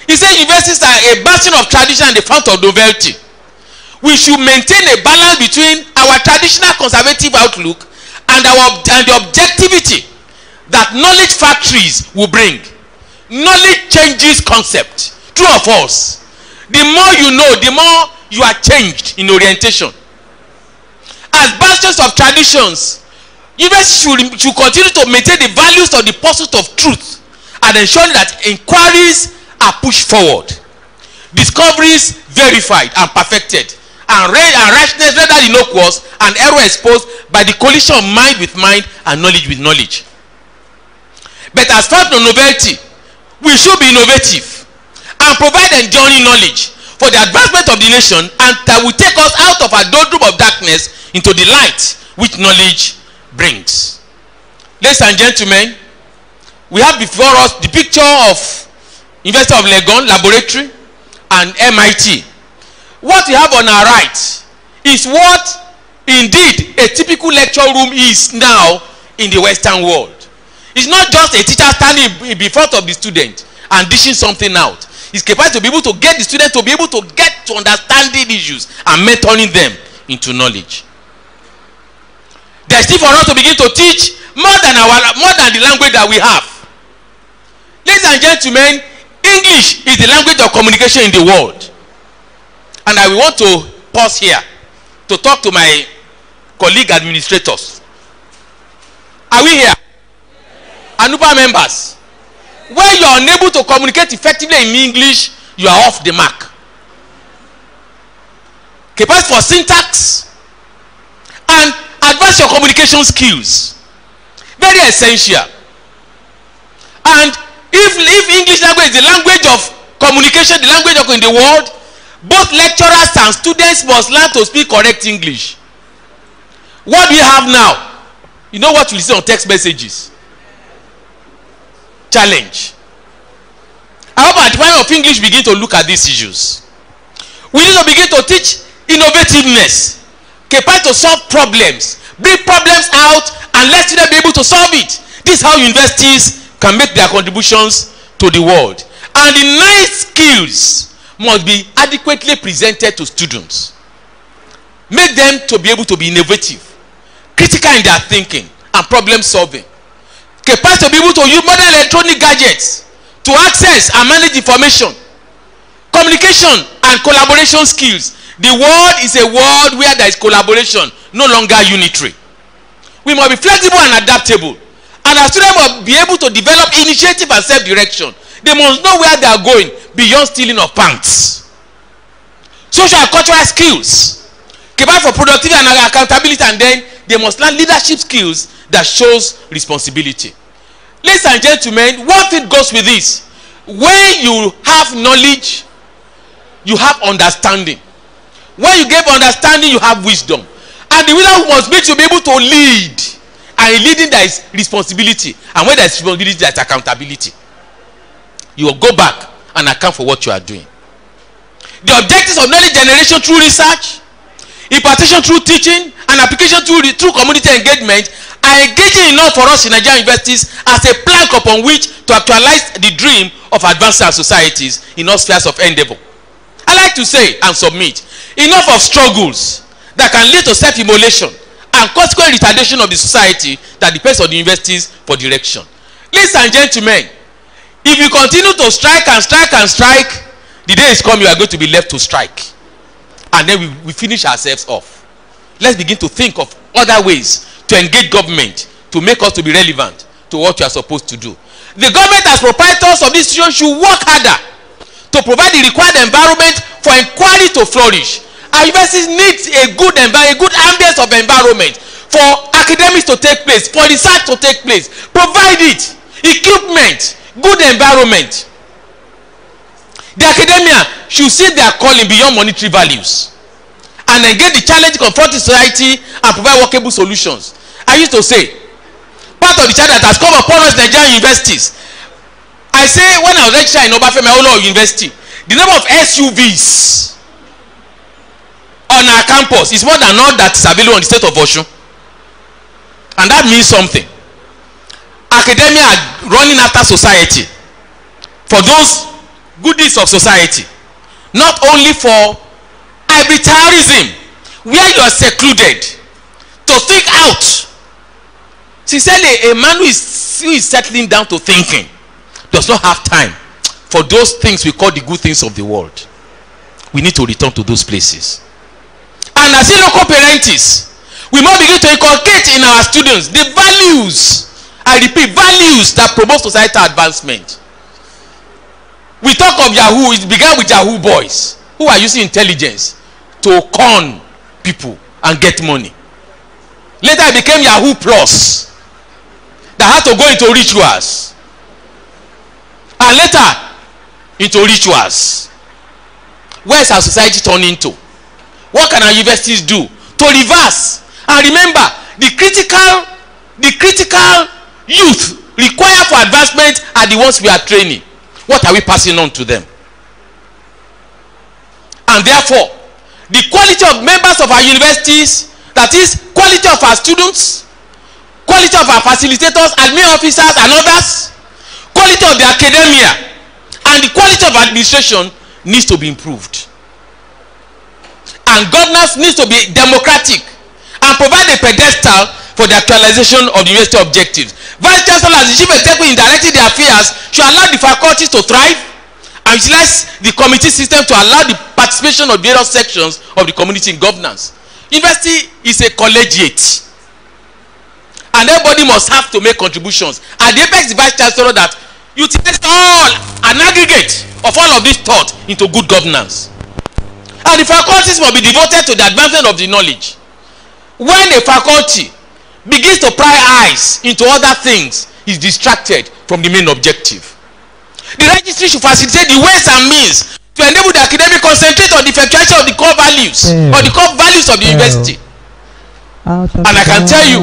He said universities are a bastion of tradition and a fount of novelty. We should maintain a balance between our traditional conservative outlook and the objectivity that knowledge factories will bring. Knowledge changes concept. True or false? The more you know, the more you are changed in orientation. As bastions of traditions, universities should continue to maintain the values of the pursuit of truth and ensure that inquiries are pushed forward, discoveries verified and perfected, and rightness rendered innocuous and error exposed by the collision of mind with mind and knowledge with knowledge. But as far as novelty, we should be innovative and provide enduring knowledge for the advancement of the nation, and that will take us out of our doldrum of darkness into the light which knowledge brings. Ladies and gentlemen, we have before us the picture of University of Legon Laboratory and MIT. What we have on our right is what indeed a typical lecture room is now in the Western world. It's not just a teacher standing in front of the student and dishing something out. It's capable to be able to get the student to be able to get to understanding issues and mentoring them into knowledge. There's still for us to begin to teach more than the language that we have. Ladies and gentlemen, English is the language of communication in the world. And I will want to pause here to talk to my colleague administrators. Are we here? Anupa members, when you are unable to communicate effectively in English, you are off the mark. Capacity for syntax and advance your communication skills. Very essential. And if English language is the language of communication, the language of in the world, both lecturers and students must learn to speak correct English. What do you have now? You know what you see on text messages? Challenge. I hope at the point of English begin to look at these issues. We need to begin to teach innovativeness, capable to solve problems, bring problems out, and let students be able to solve it. This is how universities can make their contributions to the world. And the nice skills must be adequately presented to students. Make them to be able to be innovative, critical in their thinking, and problem solving. Capable to be able to use modern electronic gadgets to access and manage information, communication and collaboration skills. The world is a world where there is collaboration, no longer unitary. We must be flexible and adaptable, and our students must be able to develop initiative and self-direction. They must know where they are going beyond stealing of pants. Social and cultural skills, capable for productivity and accountability, and then they must learn leadership skills that shows responsibility. Ladies and gentlemen, one thing goes with this. When you have knowledge, you have understanding. When you get understanding, you have wisdom. And the wisdom must make you be able to lead. And in leading, there is responsibility. And when there is responsibility, there is accountability. You will go back and account for what you are doing. The objectives of knowledge generation through research, impartation through teaching, and application through community engagement are engaging enough for us in Nigerian universities as a plank upon which to actualize the dream of advancing our societies in all spheres of endeavor. I like to say and submit, enough of struggles that can lead to self-immolation and consequent retardation of the society that depends on the universities for direction. Ladies and gentlemen, if you continue to strike and strike and strike, the day is come you are going to be left to strike. And then we finish ourselves off. Let's begin to think of other ways to engage government to make us to be relevant to what you are supposed to do. The government as proprietors of this institution should work harder to provide the required environment for inquiry to flourish. Our universities need a good ambience of environment for academics to take place, for research to take place. Provide it, equipment, good environment. The academia should see their calling beyond monetary values and engage the challenge confronting society and provide workable solutions. I used to say, part of the challenge that has come upon us Nigerian universities, I say when I was lecturing in Obafemi Awolowo University, the number of SUVs on our campus is more than all that is available in the state of Osun. And that means something. Academia are running after society for those goodies of society, not only for arbitrarism where you are secluded to think out. Sincerely, a man who is settling down to thinking does not have time for those things we call the good things of the world. We need to return to those places. And as in local parentis, we must begin to inculcate in our students the values, I repeat, values that promote societal advancement. We talk of Yahoo, it began with Yahoo boys who are using intelligence to con people and get money. Later it became Yahoo Plus that had to go into rituals. And later into rituals. Where is our society turning to? What can our universities do to reverse? And remember, the critical youth require for advancement are the ones we are training. What are we passing on to them? And therefore, the quality of members of our universities, that is, quality of our students, quality of our facilitators, admin officers and others, quality of the academia, and the quality of administration needs to be improved. And governance needs to be democratic and provide a pedestal for the actualization of the university objectives. Vice Chancellor, as the Chief Executive in directing the affairs, should allow the faculties to thrive and utilize the committee system to allow the participation of various sections of the community in governance. University is a collegiate, and everybody must have to make contributions. At the apex, the Vice Chancellor that utilize all an aggregate of all of this thought into good governance. And the faculties must be devoted to the advancement of the knowledge. When a faculty begins to pry eyes into other things, is distracted from the main objective. The registry should facilitate the ways and means to enable the academic concentrate on the effectuation of the core values or the core values of the university. And I can tell you,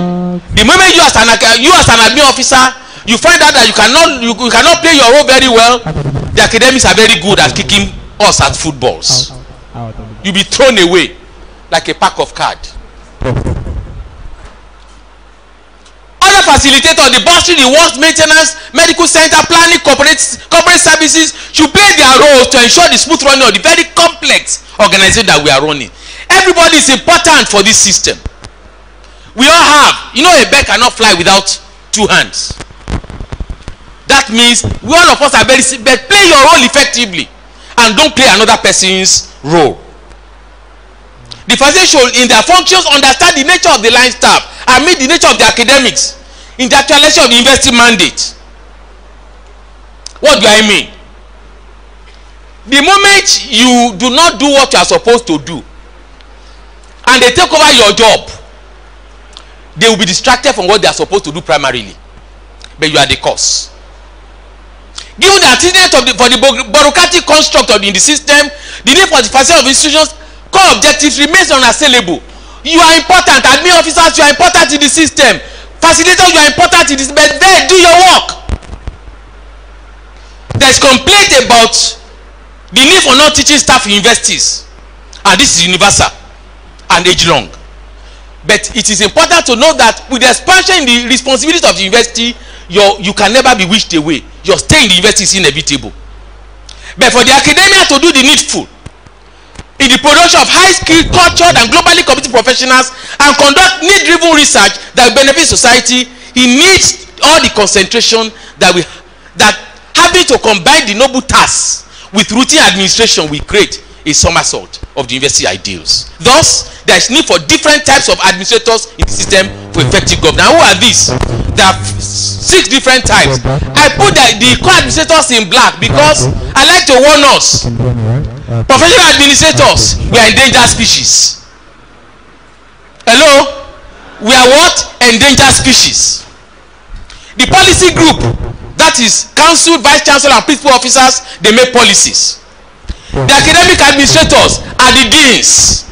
the moment you as an admin officer, you find out that you cannot play your role very well, the academics are very good at kicking us at footballs. You'll be thrown away like a pack of cards. Other facilitators, the bursary, the works maintenance, medical center, planning, corporate services should play their roles to ensure the smooth running of the very complex organization that we are running. Everybody is important for this system. We all have, a bird cannot fly without two hands. That means we all of us are very simple, but play your role effectively and don't play another person's role. The facilitators should, in their functions, understand the nature of the line staff and meet the nature of the academics in the actualization of the university mandate. What do I mean? The moment you do not do what you are supposed to do and they take over your job, they will be distracted from what they are supposed to do primarily, but you are the cause. Given the antecedent for the bureaucratic construct of the system, the need for the facility of institutions, core objectives remains unassailable. You are important. Admin officers, you are important in the system. Facilitators, you are important in this, but there, do your work. There is complaint about the need for non-teaching staff in universities, and this is universal and age-long. But it is important to know that with the expansion in the responsibilities of the university, you can never be wished away. Your stay in the university is inevitable. But for the academia to do the needful in the production of high-skilled, cultured, and globally competent professionals and conduct need-driven research that will benefit society, he needs all the concentration that having to combine the noble tasks with routine administration will create a somersault of the university ideals. Thus, there is need for different types of administrators in the system for effective governance. Who are these? There are 6 different types. I put the core administrators in black because I like to warn us. Professional administrators, we are endangered species. Hello? We are what? Endangered species. The policy group, that is council, vice chancellor, and principal officers, they make policies. The academic administrators are the deans,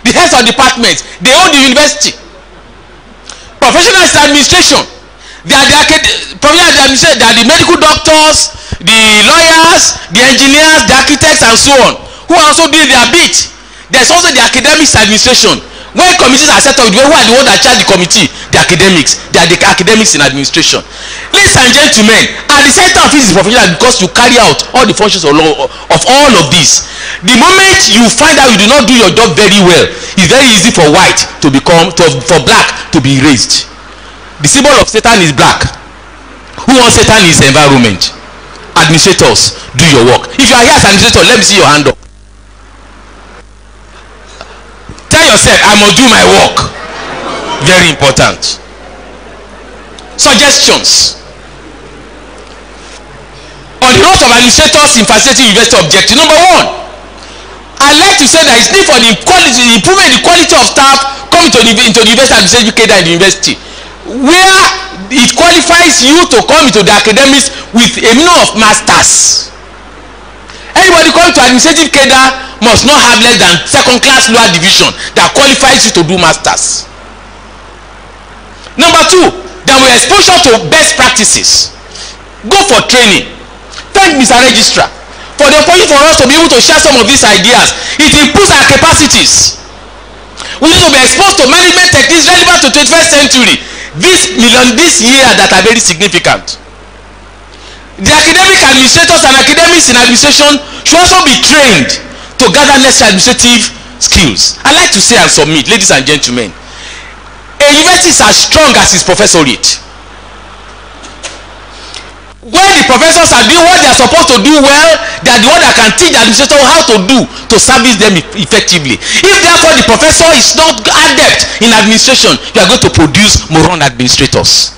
the heads of departments. They own the university. Professional administration, they are the medical doctors, the lawyers, the engineers, the architects, and so on, who are also doing their bit. There's also the academics administration. When committees are set up, who are the ones that charge the committee? The academics. They are the academics in administration. Ladies and gentlemen, at the center of it is professional because you carry out all the functions of all of this. The moment you find out you do not do your job very well, it's very easy for white to become, for black to be erased. The symbol of Satan is black. Who wants Satan in his environment? Administrators, do your work. If you are here as an administrator, let me see your hand up. Tell yourself, I must do my work. Very important. Suggestions on the role of administrators in facilitating university objective. Number 1, I like to say that it's need for the improvement in the quality of staff coming into the university administrative cadre in the university, where it qualifies you to come into the academics with a minimum of masters. Anybody coming to administrative cadre must not have less than second-class lower division that qualifies you to do masters. Number 2, Then we exposure to best practices. Go for training. Thank Mr. Registrar for the opportunity for us to be able to share some of these ideas. It improves our capacities. We need to be exposed to management techniques relevant to 21st century. This year that are very significant. The academic administrators and academics in administration should also be trained to gather necessary administrative skills. I like to say and submit, ladies and gentlemen, a university is as strong as its professorate. When the professors are doing what they are supposed to do well, they are the one that can teach the administrator how to do to service them effectively. If therefore the professor is not adept in administration, you are going to produce moron administrators.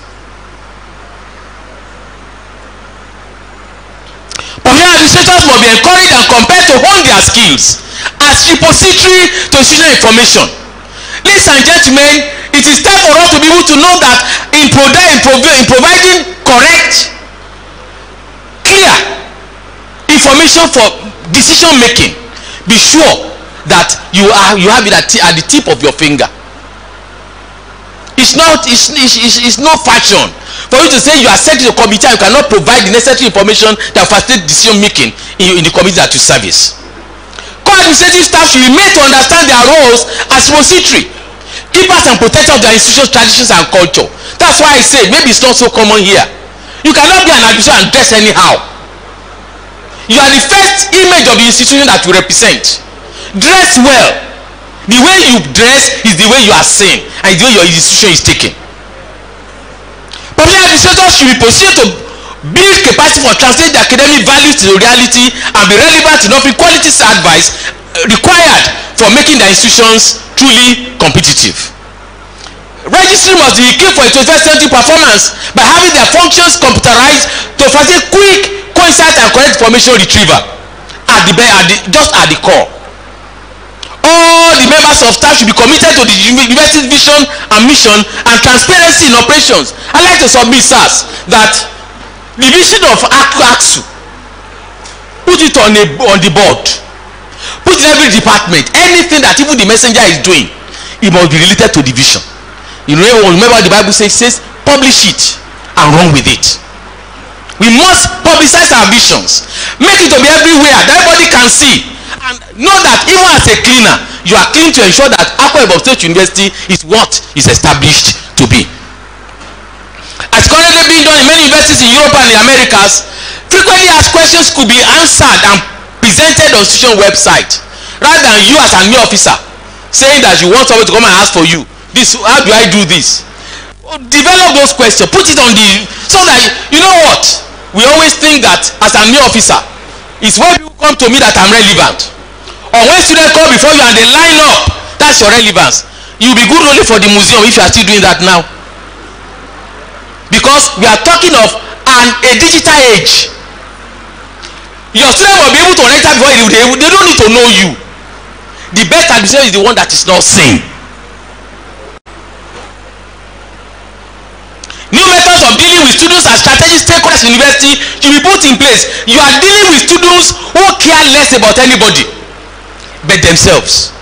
Professional administrators must be encouraged and compelled to hone their skills as repository to institutional information. Ladies and gentlemen, it is time for us to be able to know that in providing correct, clear information for decision making, be sure that you have it at the tip of your finger. It's no fashion for you to say you are sent to the committee and you cannot provide the necessary information that facilitate decision making in the committee that you service. Core administrative staff should be made to understand their roles as repository, keepers and protectors of their institutions, traditions and culture. That's why I say maybe it's not so common here. You cannot be an administrator and dress anyhow. You are the first image of the institution that you represent. Dress well. The way you dress is the way you are seen and the way your institution is taken. Public administrators should be positioned to build capacity for translating the academic values to reality and be relevant in offering quality advice required for making their institutions truly competitive. Registry must be equipped for a 21st century performance by having their functions computerized to facilitate quick, coincide and correct information retrieval just at the core. All the members of staff should be committed to the university's vision and mission and transparency in operations. I like to submit, sirs, that the vision of AXU, put it on the board, put it in every department. Anything that even the messenger is doing, it must be related to the vision. You know, remember what the Bible says, publish it and run with it. We must publicize our visions, make it to be everywhere that everybody can see, and know that even as a cleaner, you are clean to ensure that Akwa Ibom State University is what is established to be. As currently being done in many universities in Europe and the Americas, frequently asked questions could be answered and presented on institution website, rather than you as a new officer saying that you want someone to come and ask for you. This, how do I do this? Develop those questions, put it on the, so that you know what, we always think that as a new officer, it's when people come to me that I'm relevant, or when students come before you and they line up, that's your relevance. You'll be good only for the museum if you are still doing that now, because we are talking of a digital age. Your students will be able to enter before they don't need to know you. The best administration is the one that is not seen. New methods of dealing with students and strategic stakeholders in university should be put in place. You are dealing with students who care less about anybody but themselves.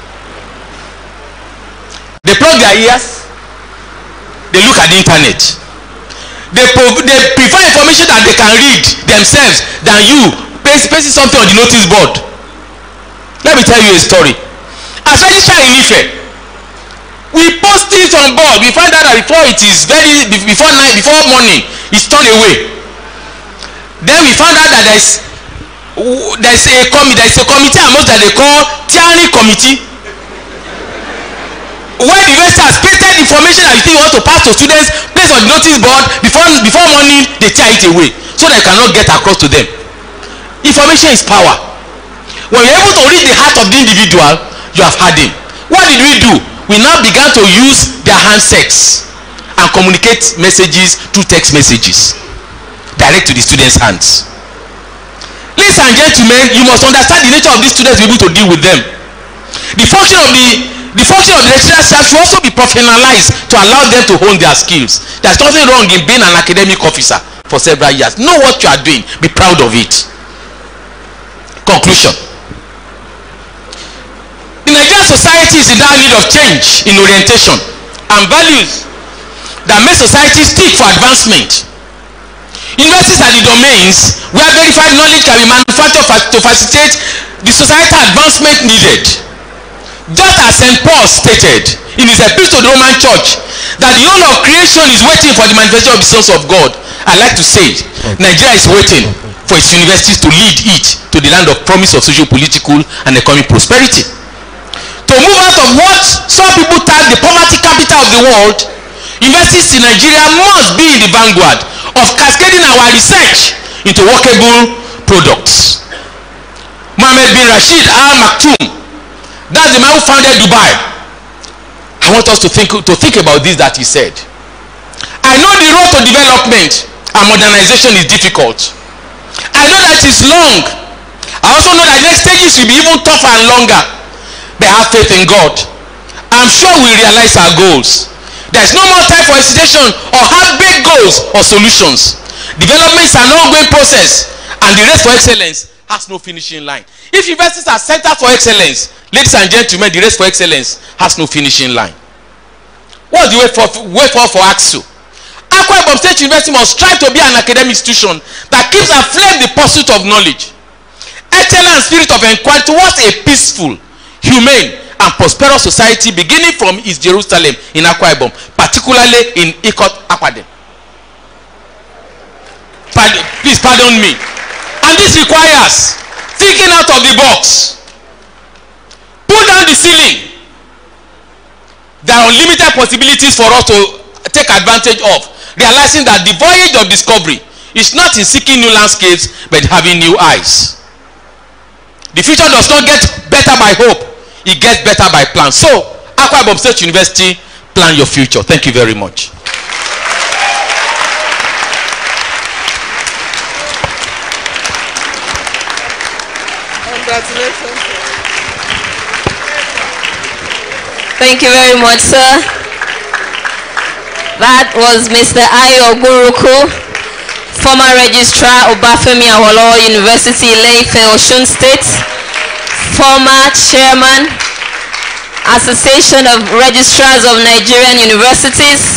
They plug their ears, they look at the internet. They prefer information that they can read themselves than you pasting something on the notice board. Let me tell you a story. As registrar in Ife, we post things on board. We find out that before morning, it's turned away. Then we found out that there's a committee amongst that they call tiering committee, where the university has pasted information that you think you want to pass to students, placed on the notice board before morning, they tear it away so they cannot get across to them. Information is power. When you're able to read the heart of the individual, you have had him. What did we do? We now began to use their handsets and communicate messages through text messages direct to the students' hands. Ladies and gentlemen, you must understand the nature of these students to be able to deal with them. The function of the registrar staff should also be professionalized to allow them to hone their skills. There's nothing wrong in being an academic officer for several years. Know what you are doing. Be proud of it. Conclusion. The Nigerian society is in dire need of change in orientation and values that make society stick for advancement. Universities are the domains where verified knowledge can be manufactured to facilitate the societal advancement needed. Just as St. Paul stated in his epistle to the Roman Church that the whole of creation is waiting for the manifestation of the sons of God, I like to say Nigeria is waiting for its universities to lead it to the land of promise of social, political, and economic prosperity. To move out of what some people tag the poverty capital of the world, universities in Nigeria must be in the vanguard of cascading our research into workable products. Mohammed bin Rashid Al Maktoum, that's the man who founded Dubai. I want us to think about this that he said. I know the road to development and modernization is difficult. I know that it's long. I also know that the next stages will be even tougher and longer. But have faith in God. I'm sure we'll realize our goals. There's no more time for hesitation or half-baked goals or solutions. Development is an ongoing process, and the race for excellence has no finishing line. If universities are centered for excellence, ladies and gentlemen, the race for excellence has no finishing line. What's the way forward for AXU? Akwa Ibom State University must strive to be an academic institution that keeps aflame the pursuit of knowledge, excellent spirit of inquiry towards a peaceful, humane, and prosperous society, beginning from East Jerusalem in Akwa Ibom, particularly in Ikot Akwadem. Please pardon me. And this requires thinking out of the box. Pull down the ceiling. There are unlimited possibilities for us to take advantage of, realizing that the voyage of discovery is not in seeking new landscapes, but having new eyes. The future does not get better by hope, it gets better by plan. So, Akwa Ibom State University, plan your future. Thank you very much. Congratulations. Thank you very much, sir. That was Mr. Ayo Ogunruku, former Registrar, Obafemi Awolowo University, Ile-Ife, Osun State, former Chairman, Association of Registrars of Nigerian Universities.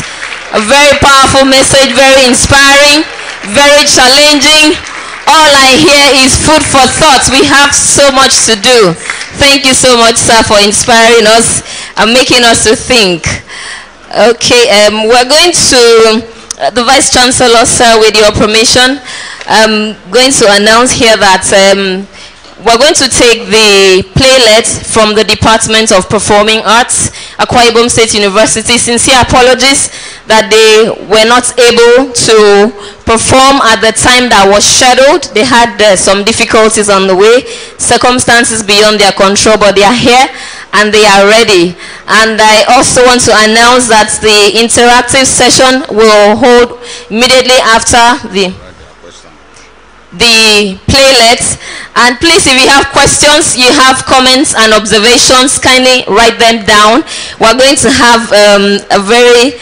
A very powerful message, very inspiring, very challenging. All I hear is food for thought. We have so much to do. Thank you so much, sir, for inspiring us and making us to think. Okay, we're going to, the Vice Chancellor, sir, with your permission, I'm going to announce here that we're going to take the playlet from the Department of Performing Arts, Akwa Ibom State University. Sincere apologies that they were not able to perform at the time that was scheduled. They had some difficulties on the way, circumstances beyond their control, but they are here and they are ready. And I also want to announce that the interactive session will hold immediately after the playlet. And please, if you have questions, you have comments and observations, kindly write them down. We're going to have a very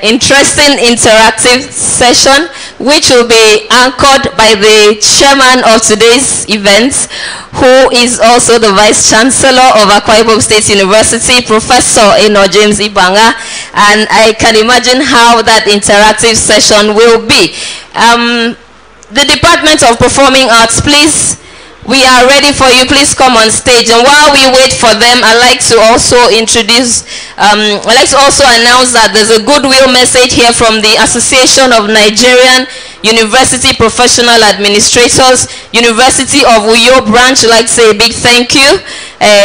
interesting interactive session, which will be anchored by the chairman of today's event, who is also the Vice Chancellor of Akwa Ibom State University, Professor Eno Ibanga. And I can imagine how that interactive session will be. The Department of Performing Arts, please, we are ready for you. Please come on stage. And while we wait for them, I'd like to also announce that there's a goodwill message here from the Association of Nigerian University Professional Administrators, University of Uyo branch. I'd like to say a big thank you.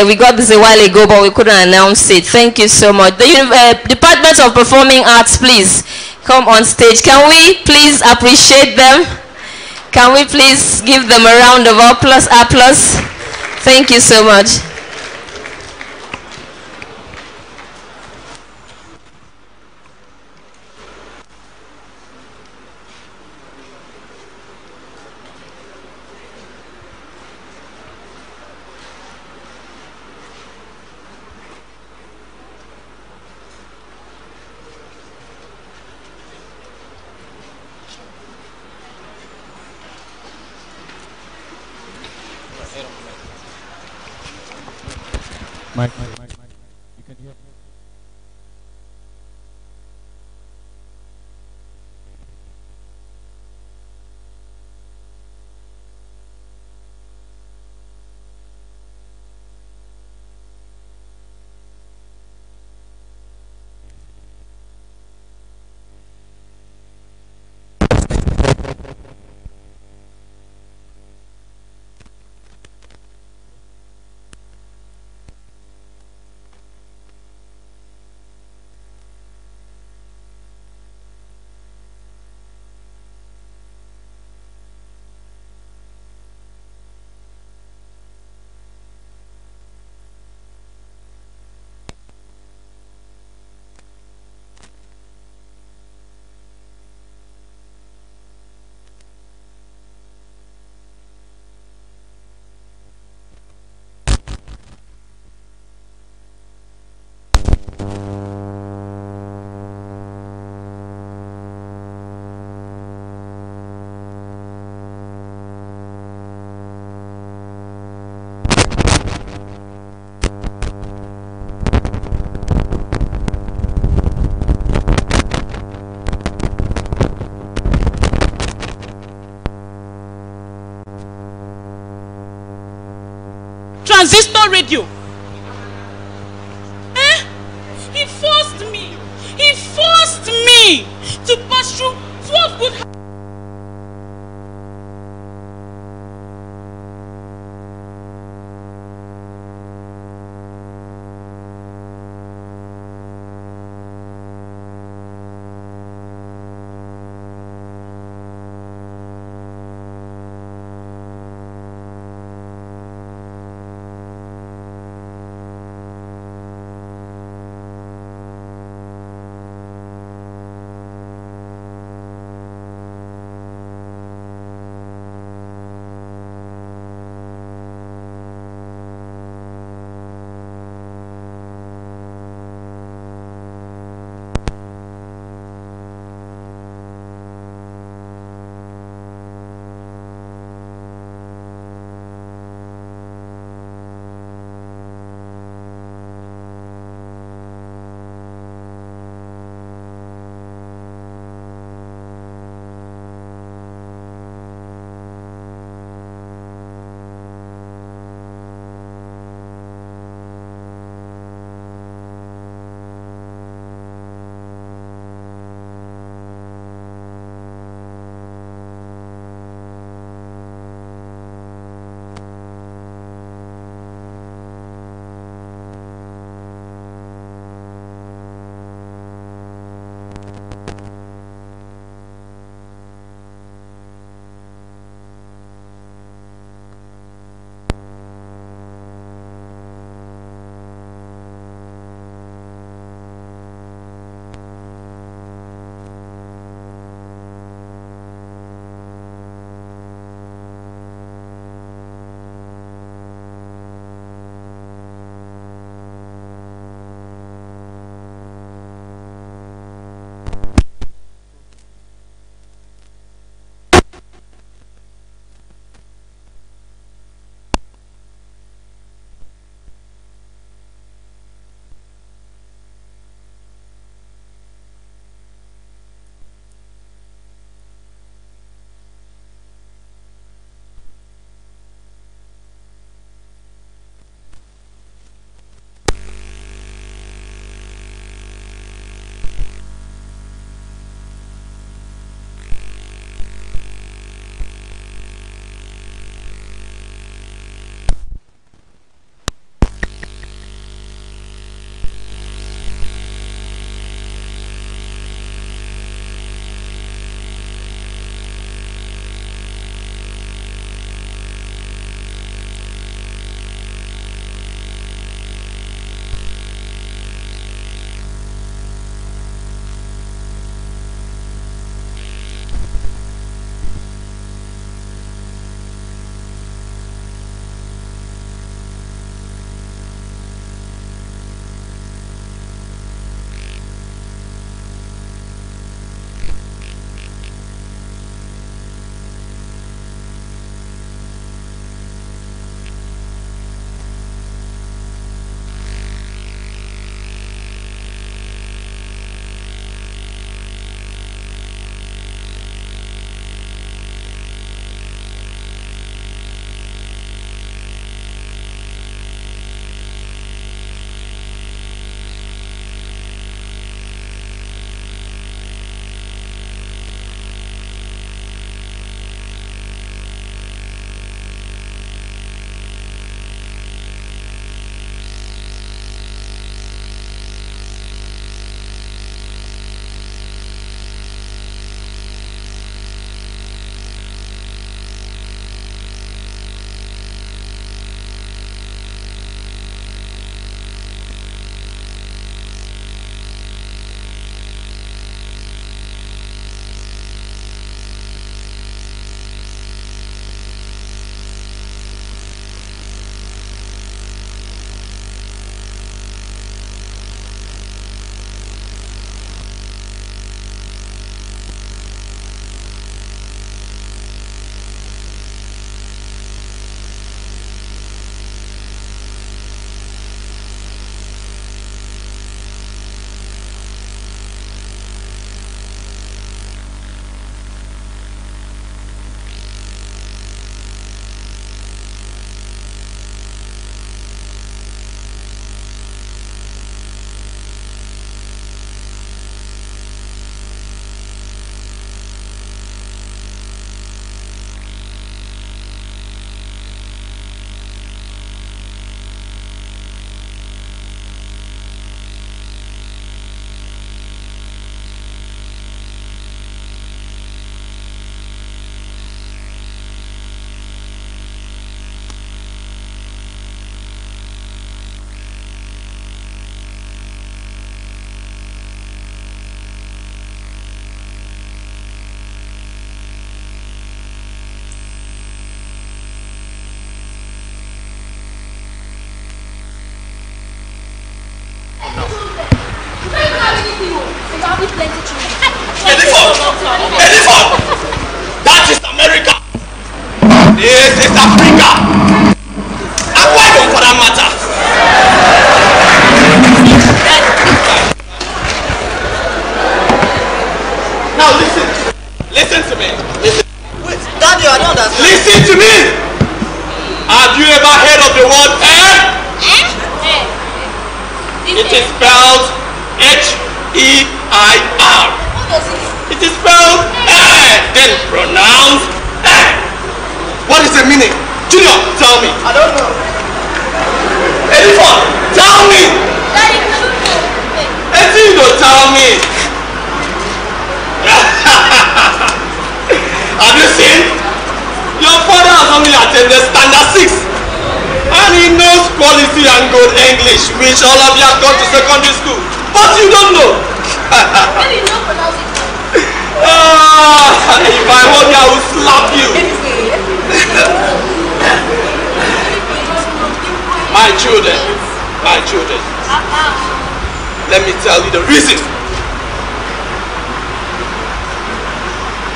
We got this a while ago, but we couldn't announce it. Thank you so much. The Department of Performing Arts, please come on stage. Can we please appreciate them? Can we please give them a round of applause? Thank you so much. Mike, you can hear me? transistor radio. He forced me. He forced me to pass through 12 good. This is Africa. Akwa Ibom for that matter. Now listen. Listen to me. Listen. Wait, Daddy, I don't understand. Listen to me. Have you ever heard of the word air? It is spelled H-E-I-R. It is spelled air, then pronounced air. What is the meaning? Junior, tell me. I don't know. Elephant, tell me. Etido, tell me. Have you seen? Your father has only attended standard 6 and he knows quality and good English, which all of you have gone to secondary school, but you don't know. If I hold you, I will slap you. My children, let me tell you the reason.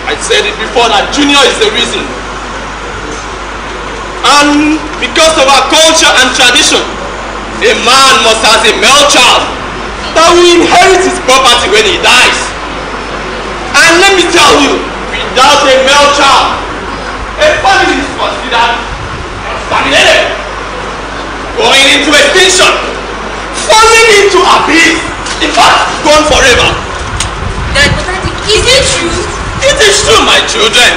I said it before that Junior is the reason. And because of our culture and tradition, a man must have a male child that will inherit his property when he dies. And let me tell you, without a male child, a family is considered exterminated, going into extinction, falling into abyss, in fact, gone forever. Is it true? It is true, my children.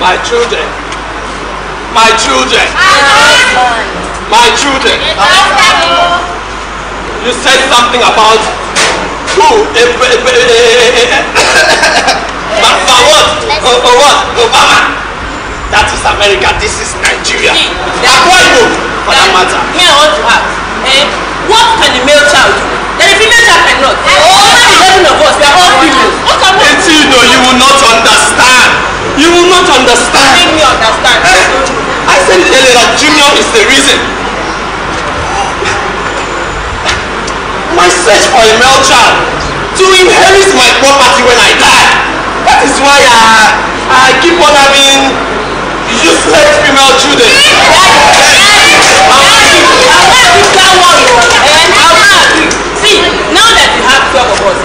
My children. My children. My children. You said something about who? What? Obama. That is America. This is Nigeria. Akwa Ibom, for that matter. Here I want to ask. What can the male child do? Then the female child cannot. All the 11 of us, we are all females. What can we do? You will not understand. You will not understand. Make me understand. I said it earlier that Junior is the reason. My search for a male child to inherit my property when I die. That is why I keep on having useless female children. See, now that you have 12 of us,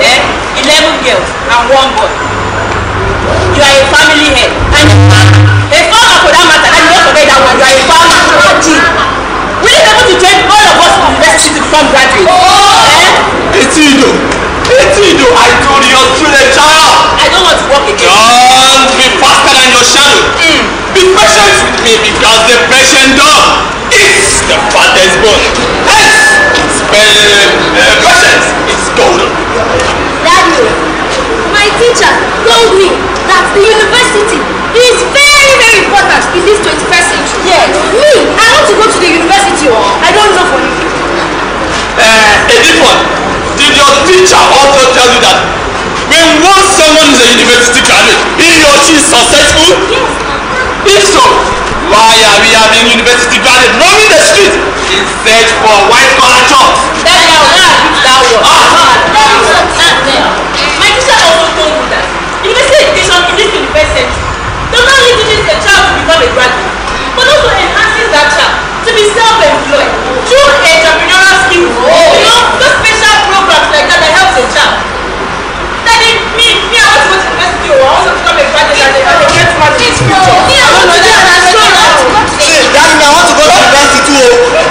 11 girls and 1 boy, you are a family head. And a father for that matter, and you don't forget that one, you are a family. Will you be able to train all of us to university to become graduates? Etido, I told you you're still a child. I don't want to work again. Don't be faster than your shadow. Be patient with me because the patient dog is the fattest bone. Hence, patience is golden. Daddy, my teacher told me that the university is very, very important in this 21st century. Yes. Me, I want to go to the university. I don't know for you. Edifon, did your teacher also tell you that when once someone is a university graduate, he or she is successful? Yes. If so, why are we having university graduates roaming the street in search for white-collar jobs? That was. My teacher also told me that university education in this 21st century does not only teaches a child to become a graduate, but also enhances that child to be self-employed through entrepreneurial skills. You know, those special programs like that helps a child. That is me, I want to go to university or I want to become a graduate and I get money in the future. I want to do an astronaut. Daddy, I want to go to university too.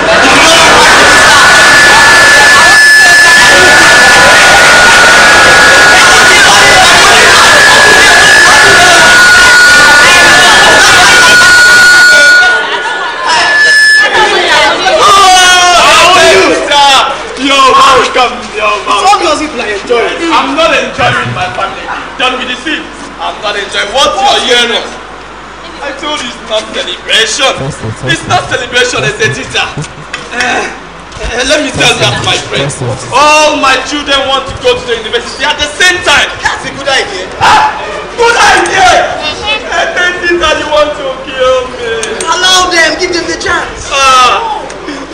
I'm not enjoying my family. Don't be deceived. I'm not enjoying what you're hearing. I told you it's not celebration. It's not celebration, it's a teacher. Let me tell you, my friend. All my children want to go to the university at the same time. That's a good idea. Good idea! I don't think that you want to kill me. Allow them, give them the chance.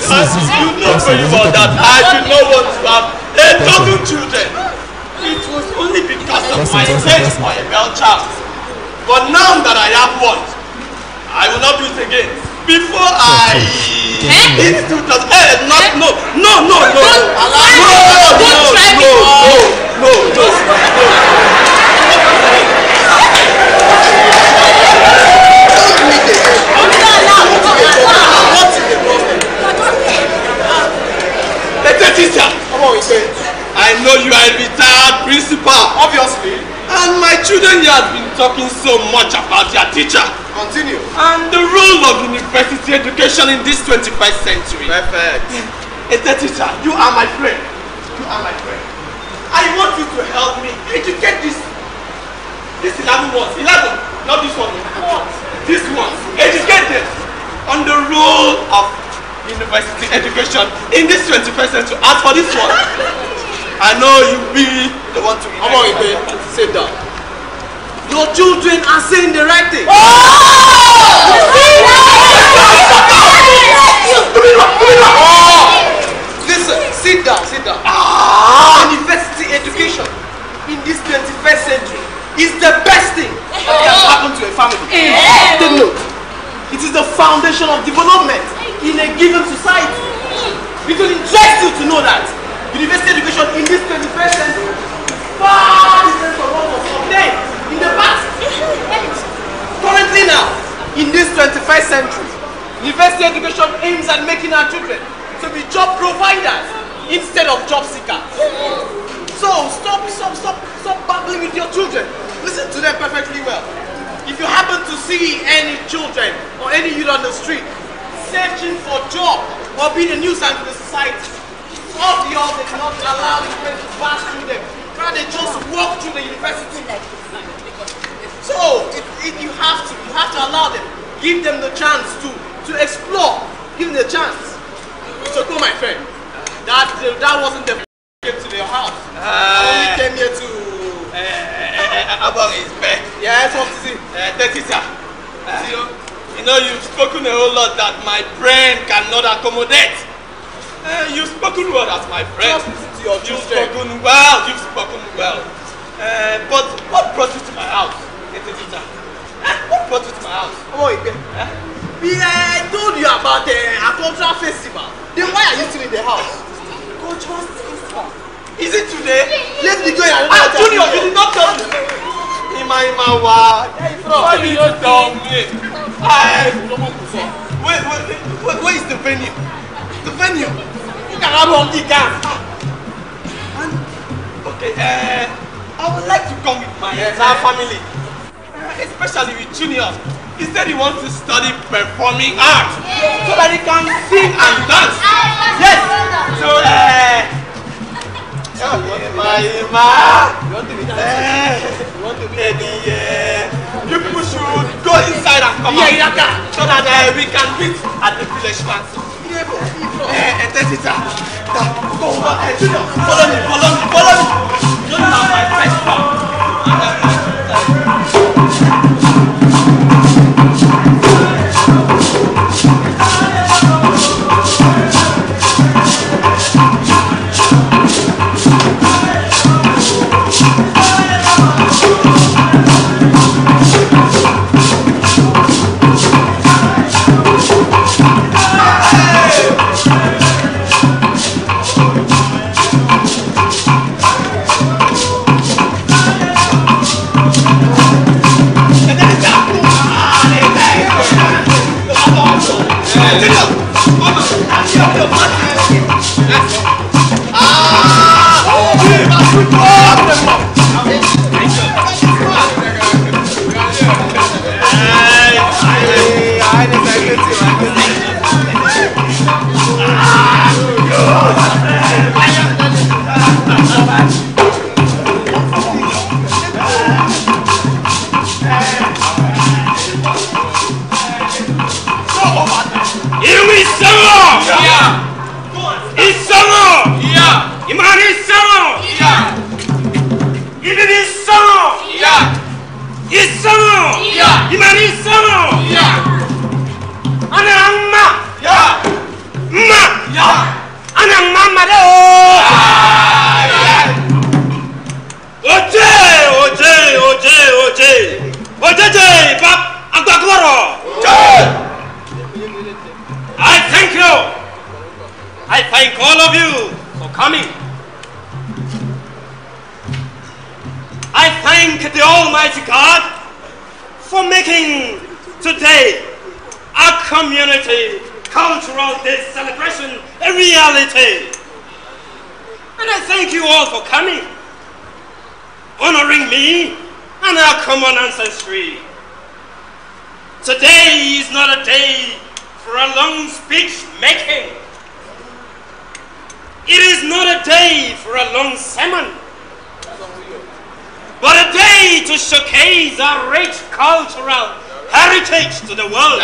You know very well that I do not want to have a dozen children. It was only because of my search for a male child. But now that I have one, I will not do it again. Before I hit 2000, no. I know you are a retired principal, obviously, and my children here have been talking so much about their teacher. Continue. And the role of university education in this 21st century. Perfect. A teacher, you are my friend. You are my friend. I want you to help me educate this 11 ones. 11, not this one. What? This one. Educate them on the role of university education in this 21st century. As for this one, I know you really don't want to. Come on, sit down. Your children are saying the right thing. Listen, sit down. University education in this 21st century is the best thing that can happen to a family. Take note. It is the foundation of development in a given society. It will interest you to know that university education in this 21st century is far different from what was obtained in the past. Currently now, in this 21st century, university education aims at making our children to be job providers instead of job seekers. So stop battling with your children. Listen to them perfectly well. If you happen to see any children or any youth on the street searching for job or being a nuisance to the society, all the others, they cannot allow the friends to pass through them. Rather, they just walk through the university. So, if you have to allow them. Give them the chance to explore. Give them the chance. So, go, my friend. That wasn't the came to your house. I only came here to about his back. Yes, what is it? That is you know, you've spoken a whole lot that my brain cannot accommodate. You've spoken well as my friend. You've spoken well. But what brought you to my house? What brought you to my house? Oh, I told you about a cultural festival. Then why are you still in the house? Cultural festival. Is it today? Let me go and Junior, you did not tell me. Why did you tell me? Where is the venue? The venue? You can have on the gas. Okay, I would like to come with my entire family. Especially with juniors. He said he wants to study performing arts so that he can sing and dance. Yes. So, you people should go inside and come out so that we can meet at the village fancy. Go over. Follow me. You're not my best friend. I thank you. I thank all of you for coming. I thank the Almighty God for making today our community cultural day celebration a reality. And I thank you all for coming, honoring me and our common ancestry. Today is not a day for a long speech making. It is not a day for a long sermon, but a day to showcase our rich cultural heritage to the world.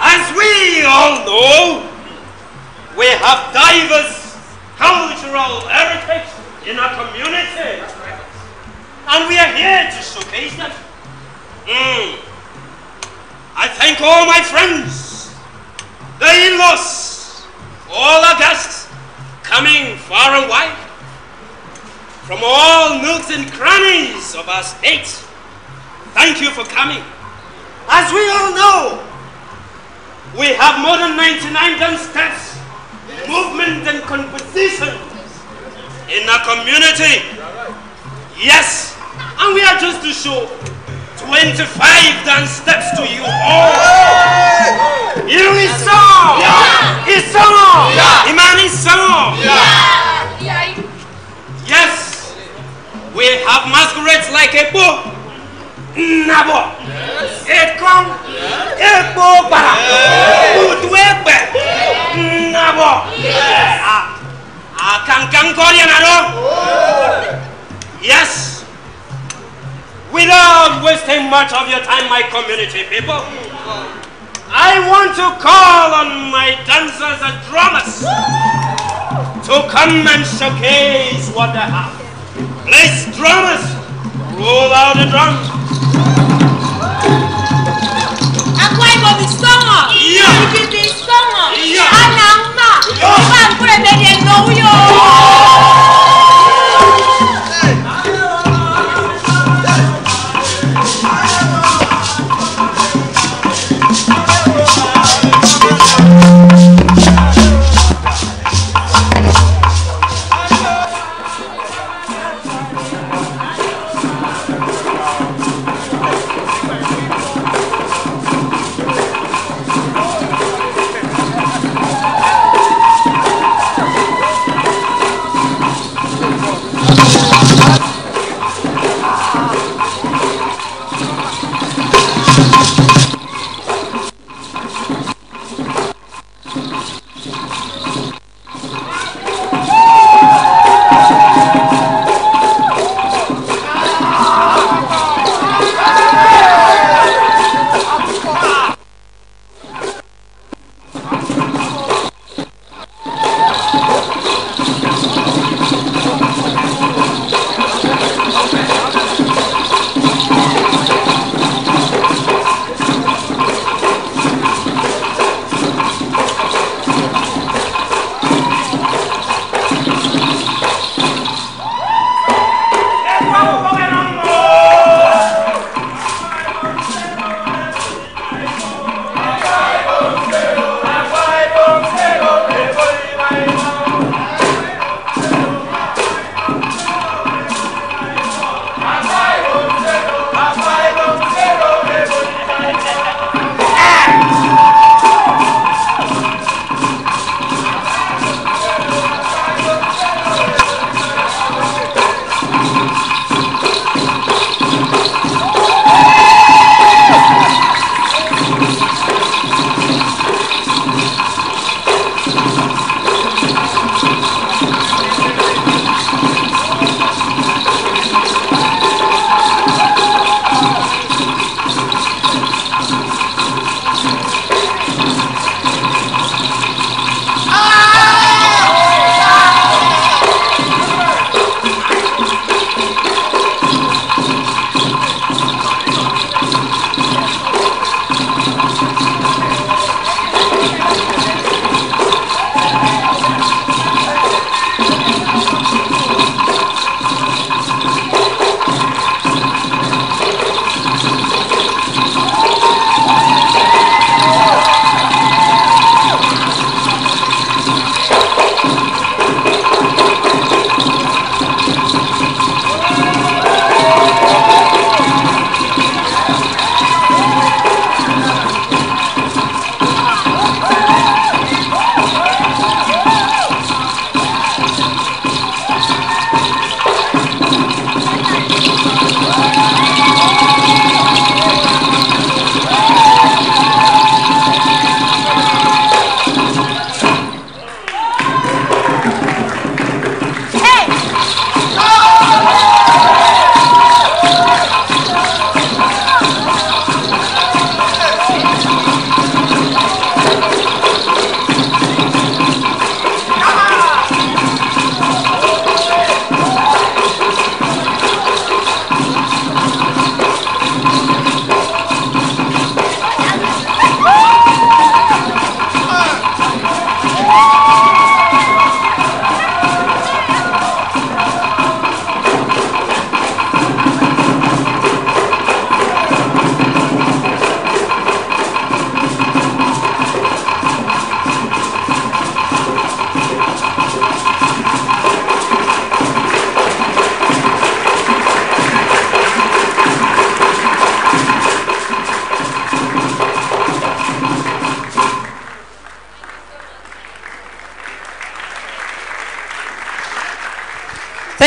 As we all know, we have diverse cultural heritage in our community, and we are here to showcase them. I thank all my friends, the in-laws, all our guests coming far and wide, from all nooks and crannies of our state. Thank you for coming. As we all know, we have more than 99 dance steps, movement and composition in our community. Yes, and we are just to show 25 dance steps to you all. You is song. Is song. Imani song. Yes, we have masquerades like Ebo, Nabo, Ekong, Ebo Para, Utwebe, Nabo, Kankan Koreanado. Yes. Without wasting much of your time, my community people, I want to call on my dancers and drummers to come and showcase what they have. Please, drummers, roll out the drums. Akwa Ibom is song. It is song. Anamba. I'm going to make it know you.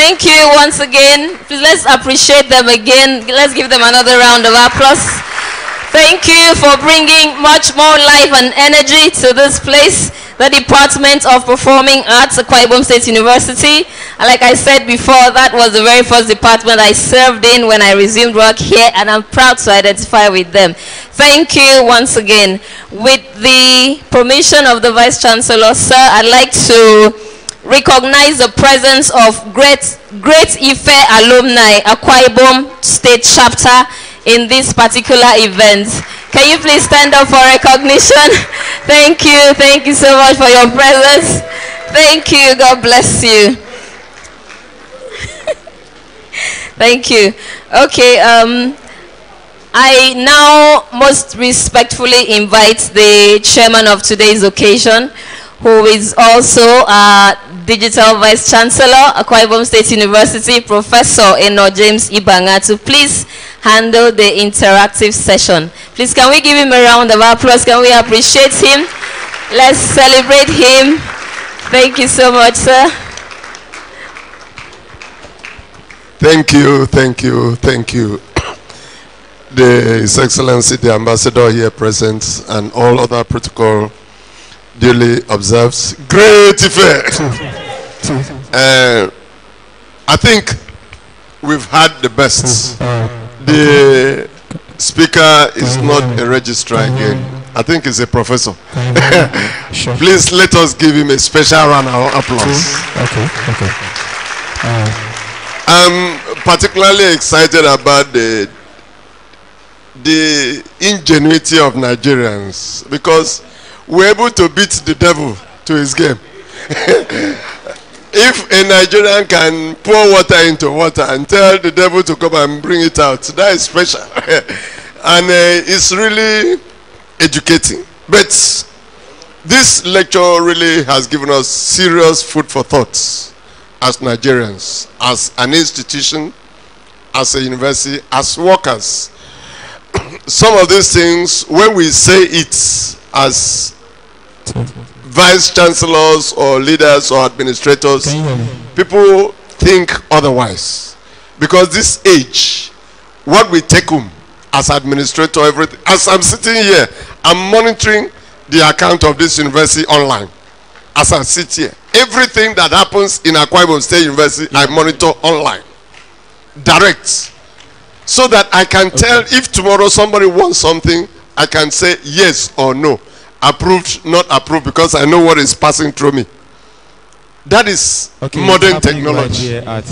Thank you once again. Please let's appreciate them again. Let's give them another round of applause. Thank you for bringing much more life and energy to this place, the Department of Performing Arts, Akwa Ibom State University. And like I said before, that was the very first department I served in when I resumed work here, and I'm proud to identify with them. Thank you once again. With the permission of the Vice Chancellor, sir, I'd like to recognize the presence of great Ife alumni, Akwa Ibom State Chapter, in this particular event. Can you please stand up for recognition? Thank you so much for your presence. Thank you, God bless you. Thank you. Okay, I now most respectfully invite the chairman of today's occasion, who is also Digital Vice Chancellor, Akwa Ibom State University, Professor Eno Ibanga, to please handle the interactive session. Please, can we give him a round of applause? Can we appreciate him? Let's celebrate him. Thank you so much, sir. Thank you, thank you, thank you. His Excellency, the Ambassador here present, and all other protocol duly observed. Great effect. I think we've had the best. The speaker is not a registrar again. I think he's a professor. Please let us give him a special round of applause. Okay. I'm particularly excited about the ingenuity of Nigerians, because we're able to beat the devil to his game. If a Nigerian can pour water into water and tell the devil to come and bring it out, that is special. And it's really educating. But this lecture really has given us serious food for thoughts as Nigerians, as an institution, as a university, as workers. Some of these things, when we say it as vice chancellors or leaders or administrators, people think otherwise. Because this age, what we take home as administrator, everything, as I'm sitting here, I'm monitoring the account of this university online. As I sit here, everything that happens in Akwa Ibom State University, I monitor online, direct, so that I can tell if tomorrow somebody wants something, I can say yes or no, approved, not approved, because I know what is passing through me. That is modern technology. Right here at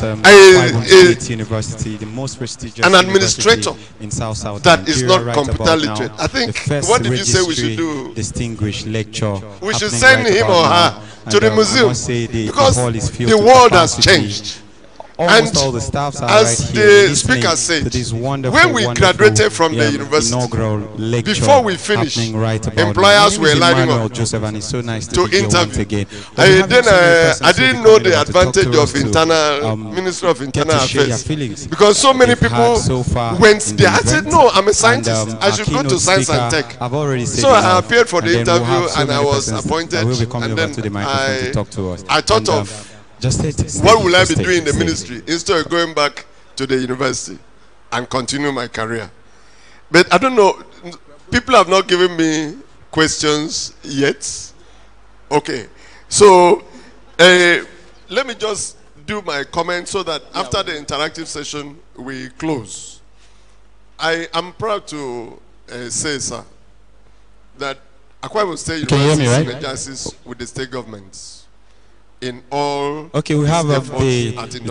State University, the most prestigious an administrator in South that is not right computer literate. I think, what did you say we should do? Distinguished lecture. We should send him or her to the museum, because the world has changed. Almost all the staffs are as right here the speaker said, when we graduated from the university, before we finished, employers were lining up to interview. I didn't know the advantage of internal Ministry of Internal Affairs, because so many people went there. I said, no, I'm a scientist. I should go to science and tech. So I appeared for the interview and I was appointed. And then I thought of what will I be doing in the ministry instead of going back to the university and continue my career. But I don't know, people have not given me questions yet. Okay, so let me just do my comment so that after the interactive session we close. I am proud to say, sir, that Akwa Ibom State University is in agencies with the state governments. In all we have the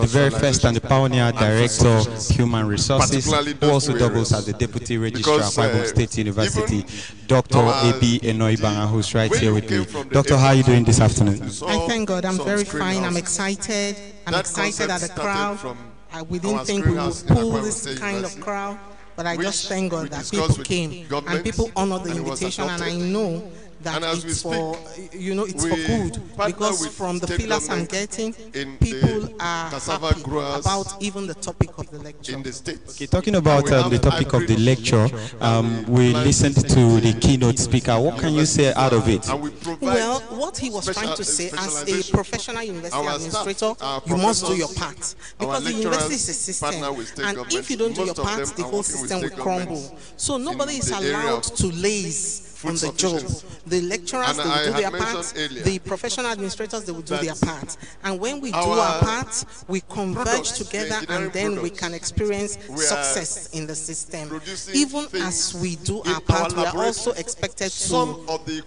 very first and the pioneer director, human resources, who also doubles as the deputy registrar of Akwa Ibom State University, Dr. Eno Ibanga, who's right here with me. Doctor, how are you doing this afternoon? I thank God, I'm very fine. I'm excited. I'm excited at the crowd. We didn't think we would pull this kind of crowd, but I just thank God that people came and people honored the invitation, and I know that it's for, you know, it's for good, because from the feelers I'm getting, people are happy about even the topic of the lecture. In the state. Okay, talking about the topic of the lecture, we listened to the keynote speaker. What can you say out of it? Well, what he was trying to say, as a professional university administrator, you must do your part, because the university is a system, and if you don't do your part, the whole system will crumble. So nobody is allowed to laze on the job. The lecturers, they will do their part. The professional administrators, they will do their part. And when we do our part, we converge together, and then we can experience success in the system. Even as we do our part, we are also expected to,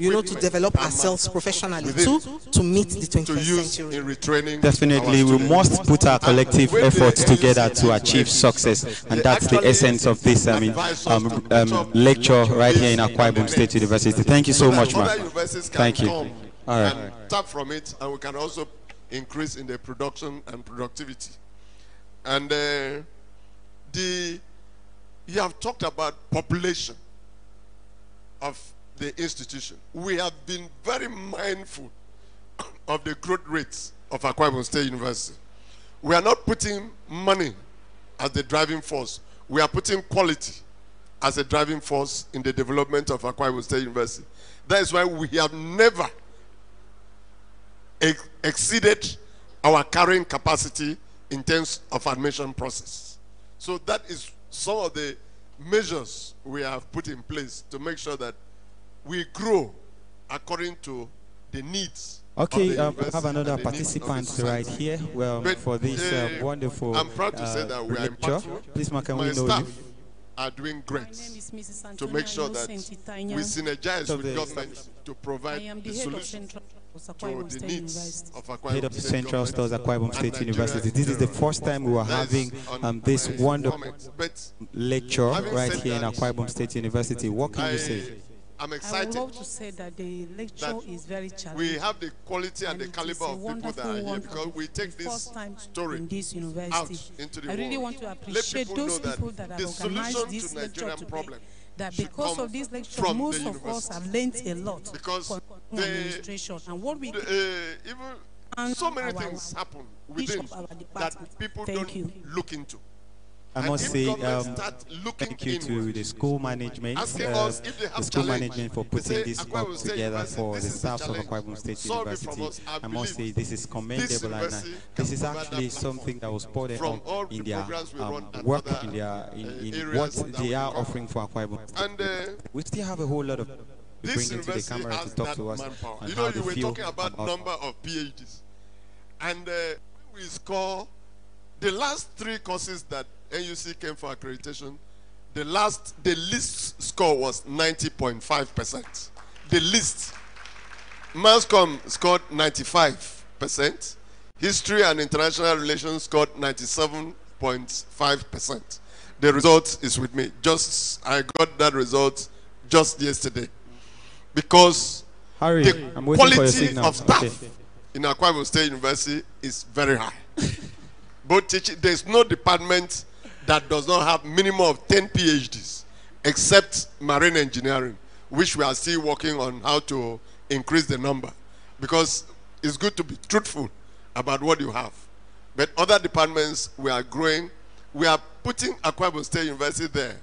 you know, to develop ourselves professionally too, to meet the 21st century. Definitely, we must put our collective efforts together to achieve success, and that's the essence of this, lecture right here in Akwa Ibom State University. Thank you so much, man. Thank you. All right. Tap from it, and we can also increase in the production and productivity. And you have talked about population of the institution. We have been very mindful of the growth rates of Akwa Ibom State University. We are not putting money as the driving force. We are putting quality as a driving force in the development of Akwa Ibom State University. That is why we have never exceeded our carrying capacity in terms of admission process. So that is some of the measures we have put in place to make sure that we grow according to the needs. Okay, we have another participant right here. Well, for this wonderful I'm proud to say that we are impactful. Please, ma, can we know you? Are doing great to make sure that we synergize with government to provide the solution to the needs of Akwa Ibom. Head of the Central Stores, Akwa Ibom State University. This is the first time we are having this wonderful lecture right here in Akwa Ibom State University. What can you say? I'm excited. I would love to say that the lecture is very challenging. We have the quality and the caliber of people that are here, because we take this story in this university out into the world. I really want to appreciate those people that have organized this lecture today. That because of this lecture, most of us have learned a lot because from administration and what we even so many things happen within that people don't look into. I must say thank you to the school management, for putting this up together for the staff of Akwa Ibom State University. I must say this is commendable, and this is actually something that was put on in their work, in what they are offering for Akwa Ibom State. And we still have a whole lot of bring into the camera to talk to us on you how know, they you were feel talking about number of PhDs, and we score the last 3 courses that NUC came for accreditation. The least score was 90.5%. The least. Mass Comm scored 95%. History and International Relations scored 97.5%. The result is with me. I got that result just yesterday. Because the quality of staff in Akwa Ibom State University is very high. Both teaching, there's no department that does not have minimum of 10 PhDs, except marine engineering, which we are still working on how to increase the number, because it's good to be truthful about what you have. But other departments, we are growing. We are putting Akwa Ibom State University there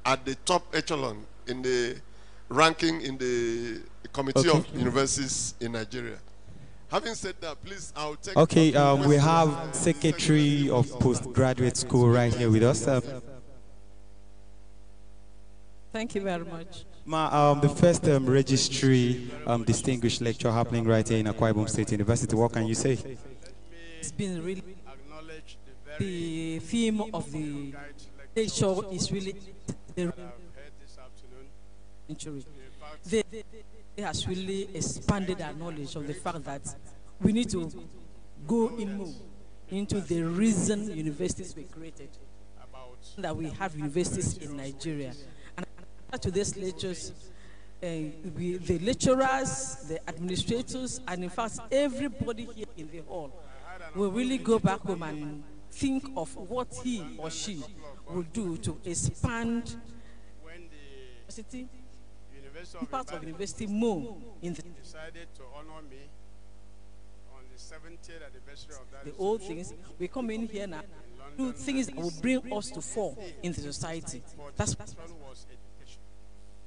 at the top echelon in the ranking in the Committee of Universities in Nigeria. Having said that, please, I'll take... Okay, we have Secretary of Postgraduate School right here with us. Thank you very much. Ma, the first registry distinguished lecture happening right here in Akwa Ibom State University. What can you say? It's been really... The theme of the lecture is really... It has really expanded our knowledge of the fact that we need to go in more into the reason universities were created, that we have universities in Nigeria. And after today's lectures, the lecturers, the administrators, and in fact everybody here in the hall will really go back home and think of what he or she will do to expand university impact of university more in the decided to honor me on the 70th anniversary of that. the old things. We come in here now, do things that will bring us to fall in the society. That's was education.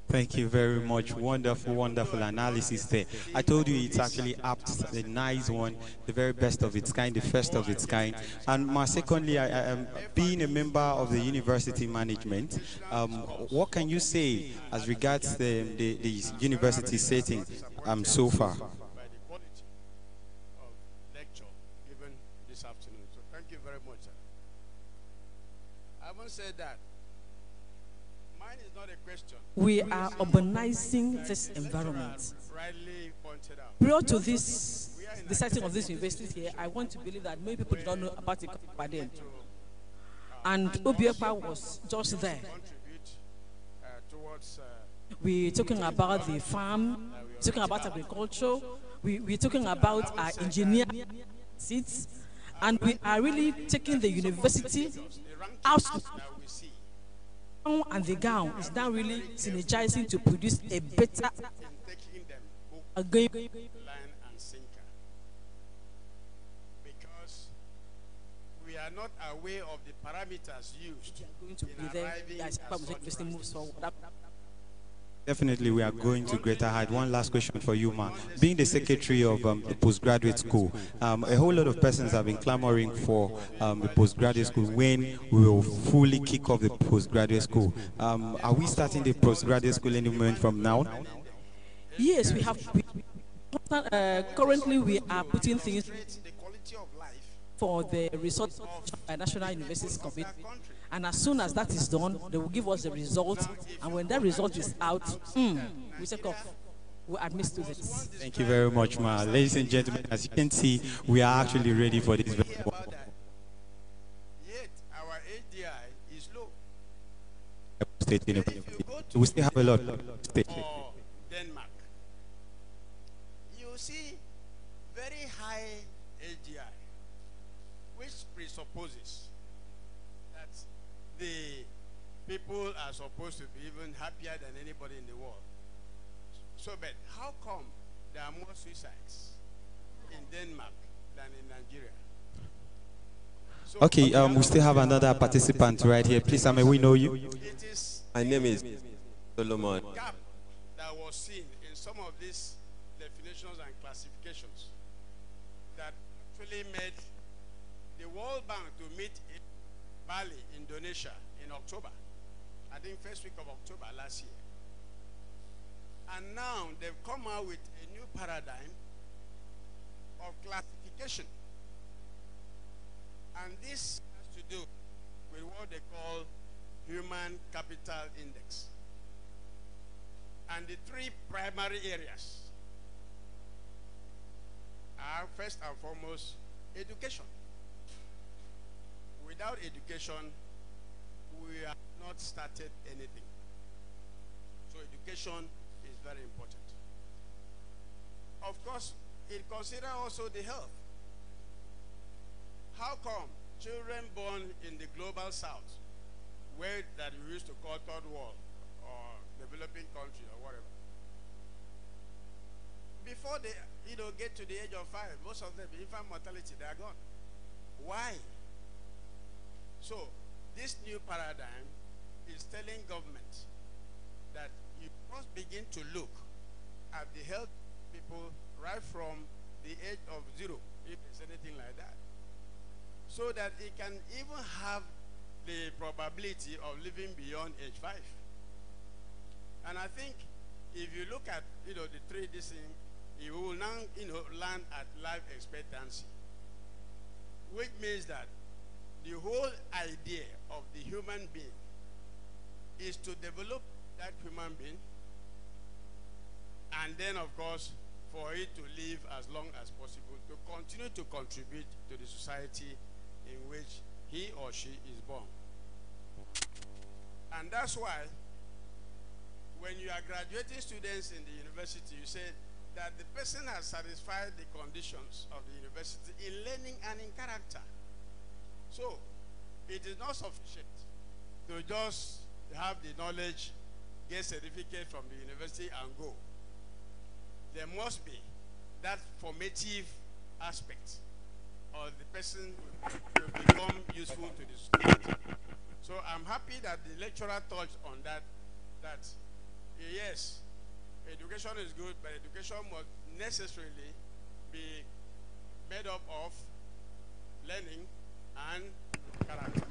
Thank you very much. Wonderful, wonderful analysis there. I told you it's actually apt, the nice one, the very best of its kind, the first of its kind. And secondly, I am being a member of the university management. What can you say as regards the university setting so far? By the quality of lecture given this afternoon. So thank you very much, sir. I haven't said that. Mine is not a question. we are urbanizing this environment. Rightly pointed out. Prior to this, the setting of this university here, I want to believe that many people don't know about it by then. And Obiekwa was just there. Contribute towards We're talking about the farm, talking about agriculture, we're talking about our engineering seats, and we are really taking the university out that we see and the gown is now really synergizing to produce a better taking them book, again. line and sinker. Because we are not aware of the parameters used Going to be in there arriving as at part of the such university moves forward. Definitely, we are going to greater height. One last question for you, Ma. Being the secretary of the postgraduate school, a whole lot of persons have been clamoring for the postgraduate school when we will fully kick off the postgraduate school. Are we starting the postgraduate school any moment from now? Yes, we have. Currently, we are putting things the quality of life for the resource by National Universities Committee. And as soon as that is done, they will give us the result. And when that result is out, we take off. We admit students. Thank you very much, Ma. Ladies and gentlemen, as you can see, we are actually ready for this. yet our ADI is low. We still have a lot. Or Denmark, you see very high AGI, which presupposes that the people are supposed to be even happier than anybody in the world. So, but how come there are more suicides in Denmark than in Nigeria? So Okay, we still have another participant right here. Please, may we know you? it is My name is Solomon. gap that was seen in some of these definitions and classifications that actually made the World Bank to meet in Bali, Indonesia in October. I think first week of October last year. And now they've come out with a new paradigm of classification. And this has to do with what they call Human Capital Index. And the three primary areas are first and foremost education. Without education, we have not started anything. So education is very important. Of course, it considers also the health. How come children born in the global south, where that we used to call third world or developing country or whatever, before they get to the age of 5, most of them, infant mortality, they are gone. Why? So this new paradigm is telling government that you must begin to look at the health people right from the age of 0, if there's anything like that, so that it can even have the probability of living beyond age 5. And I think if you look at the three this thing, you will now land at life expectancy, which means that the whole idea of the human being is to develop that human being, and then of course for it to live as long as possible, to continue to contribute to the society in which he or she is born. And that's why when you are graduating students in the university, you say that the person has satisfied the conditions of the university in learning and in character. So it is not sufficient to just have the knowledge get certificate from the university and go. There must be that formative aspect of the person to become useful to the society. So I'm happy that the lecturer touched on that, yes, education is good, but education must necessarily be made up of learning and character.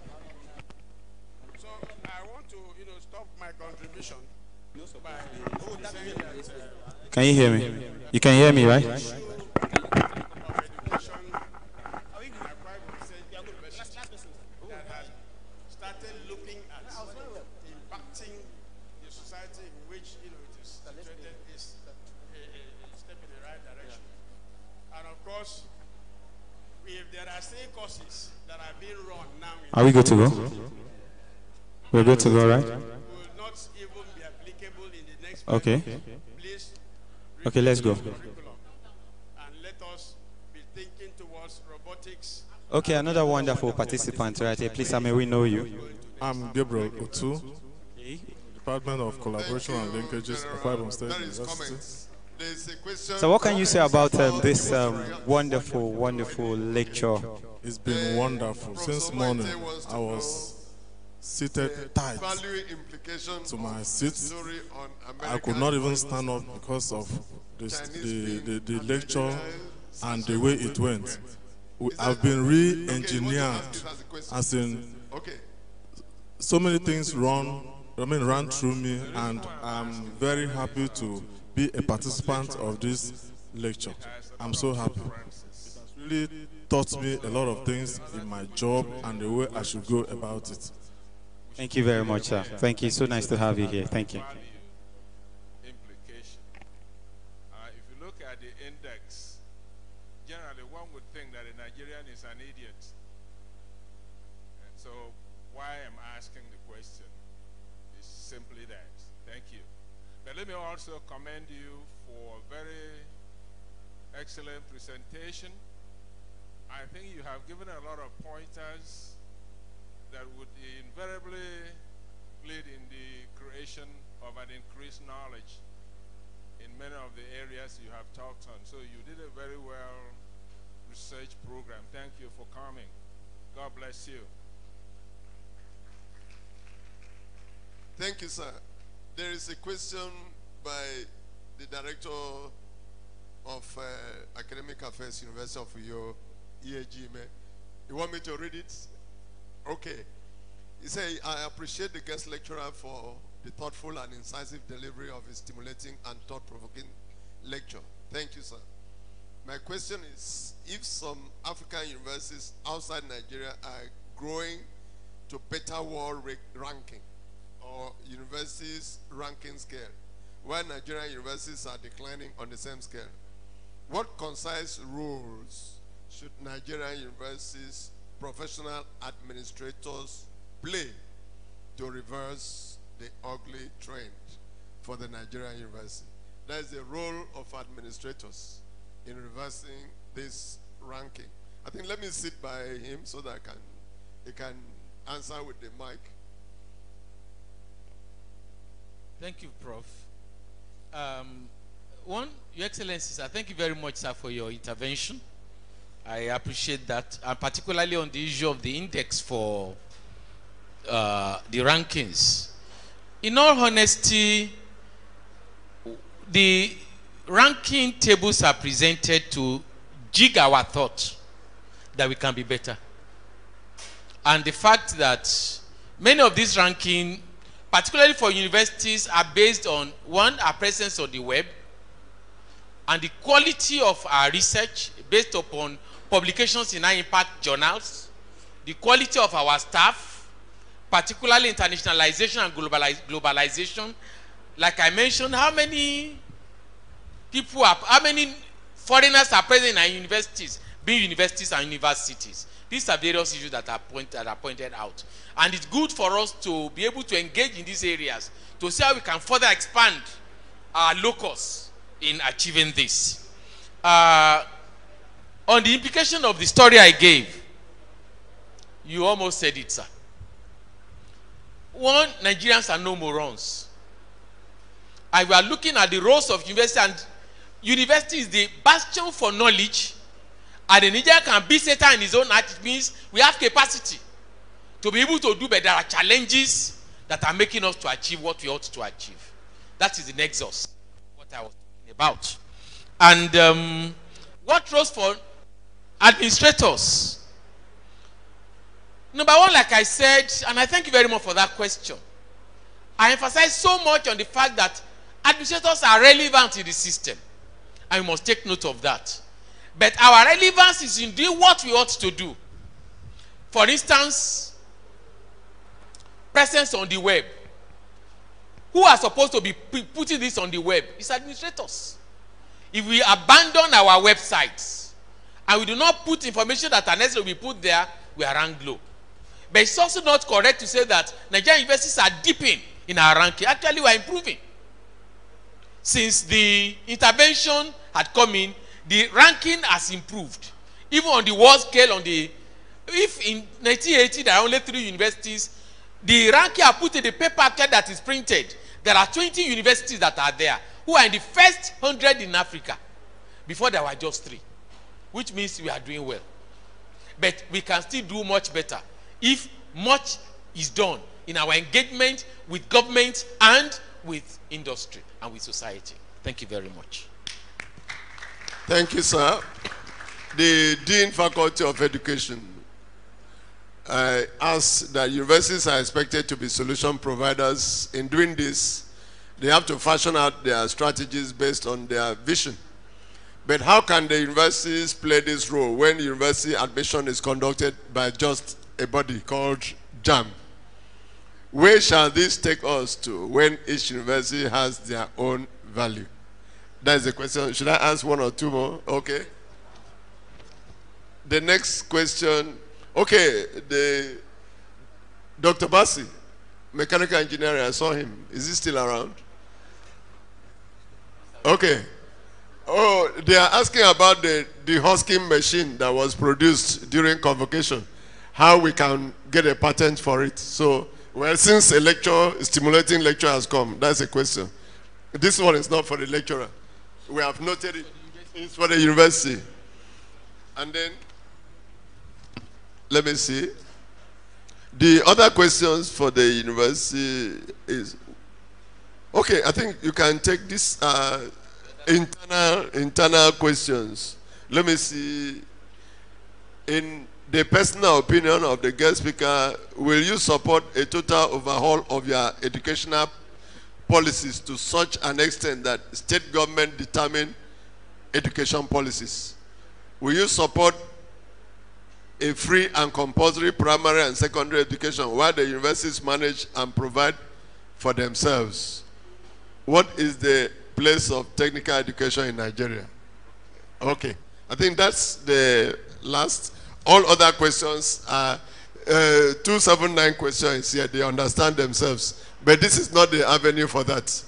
So I want to, stop my contribution by saying that, can you hear me? You can hear me, right? If there are still courses that are being run now, are we good to go? We're good to go, right? Will not even be applicable in the next okay. Please okay, let's go. And let us be thinking towards robotics. Okay, another wonderful participant right here. Please, may we know you? I'm Gabriel Otu, Department of Collaboration and Linkages, Akwa Ibom State University. So what can you say about this wonderful, wonderful lecture? It's been wonderful. Since morning, I was seated tight to my seat. I could not even stand up because of the lecture and the way it went. I've been re-engineered, as in so many things ran through me, and I'm very happy to be a participant of this lecture. I'm so happy. It has really taught me a lot of things in my job and the way I should go about it. Thank you very much, sir. Thank you. So nice to have you here. Thank you. Implication. If you look at the index, generally one would think that a Nigerian is an idiot. And so why I'm asking the question is simply that. Thank you. But let me also commend you for a very excellent presentation. I think you have given a lot of pointers that would invariably lead in the creation of an increased knowledge in many of the areas you have talked on. So you did a very well research program. Thank you for coming. God bless you. Thank you, sir. There is a question by the Director of Academic Affairs, University of Uyo, EAG. You want me to read it? Okay. He said, I appreciate the guest lecturer for the thoughtful and incisive delivery of a stimulating and thought-provoking lecture. Thank you, sir. My question is, if some African universities outside Nigeria are growing to better world ranking, or universities ranking scale, while Nigerian universities are declining on the same scale, what concise roles should Nigerian universities professional administrators play to reverse the ugly trend for the Nigerian university? That is the role of administrators in reversing this ranking. I think let me sit by him so that he can answer with the mic. Thank you, Prof. One, Your Excellencies, I thank you very much, sir, for your intervention. I appreciate that, and particularly on the issue of the index for the rankings. In all honesty, the ranking tables are presented to jig our thought that we can be better. And the fact that many of these rankings, particularly for universities, are based on, one, our presence on the web, and the quality of our research based upon publications in high-impact journals, the quality of our staff, particularly internationalization and globalization. Like I mentioned, how many foreigners are present in our universities, being universities and universities? These are various issues that are pointed out. And it's good for us to be able to engage in these areas to see how we can further expand our locus in achieving this. On the implication of the story I gave, you almost said it, sir. One, Nigerians are no morons. and we are looking at the roles of university, and university is the bastion for knowledge, and the Niger can be Satan in his own act. It means we have capacity to be able to do, but there are challenges that are making us to achieve what we ought to achieve. That is the nexus, what I was talking about. And what roles for administrators? Number one, like I said, and I thank you very much for that question, I emphasize so much on the fact that administrators are relevant in the system, and we must take note of that. But our relevance is in doing what we ought to do. For instance, presence on the web. Who are supposed to be putting this on the web? It's administrators. If we abandon our websites and we do not put information that are necessary to be put there, we are ranked low. But it's also not correct to say that Nigerian universities are dipping in our ranking. Actually, we are improving. Since the intervention had come in, the ranking has improved. Even on the world scale, if in 1980 there are only 3 universities, the ranking are put in the paper that is printed. There are 20 universities that are there who are in the first 100 in Africa. Before there were just 3, which means we are doing well. But we can still do much better if much is done in our engagement with government and with industry and with society. Thank you very much. Thank you, sir. The Dean Faculty of Education asks that universities are expected to be solution providers. In doing this, they have to fashion out their strategies based on their vision. But how can the universities play this role when university admission is conducted by just a body called JAM? Where shall this take us to when each university has their own value? That is the question. Should I ask 1 or 2 more? Okay. The next question. Okay, Dr. Bassi, mechanical engineering, I saw him. Is he still around? Okay. Oh, they are asking about the husking machine that was produced during convocation. How we can get a patent for it. So, well, since a stimulating lecture has come, that's a question. This one is not for the lecturer. We have noted it. It's for the university. And then, let me see. The other questions for the university is, okay, I think you can take this internal questions. Let me see. In the personal opinion of the guest speaker, will you support a total overhaul of your educational policies to such an extent that state government determine education policies? Will you support a free and compulsory primary and secondary education while the universities manage and provide for themselves? What is the place of technical education in Nigeria? Okay, I think that's the last. All other questions are 279 questions here. They understand themselves. But this is not the avenue for that.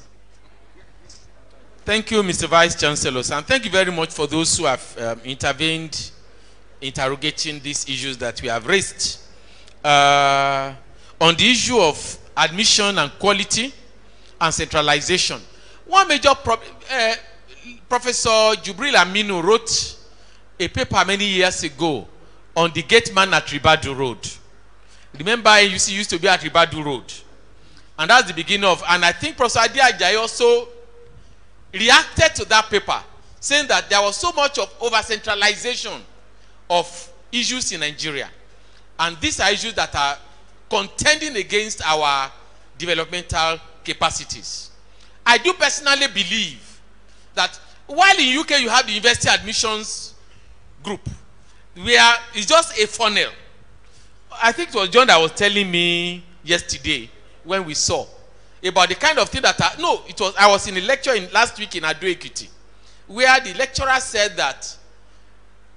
Thank you, Mr. Vice Chancellor. And thank you very much for those who have intervened, interrogating these issues that we have raised. On the issue of admission and quality and centralization, one major problem, Professor Jubril Aminu wrote a paper many years ago on the gate man at Ribadu Road. Remember, AUC used to be at Ribadu Road. And that's the beginning of, and I think Professor Adi Ajayi also reacted to that paper, saying that there was so much of over-centralization of issues in Nigeria. And these are issues that are contending against our developmental capacities. I do personally believe that while in UK you have the university admissions group, where it's just a funnel. I think it was John that was telling me yesterday when we saw about the kind of thing that I was in a lecture last week in Ado Ekiti, where the lecturer said that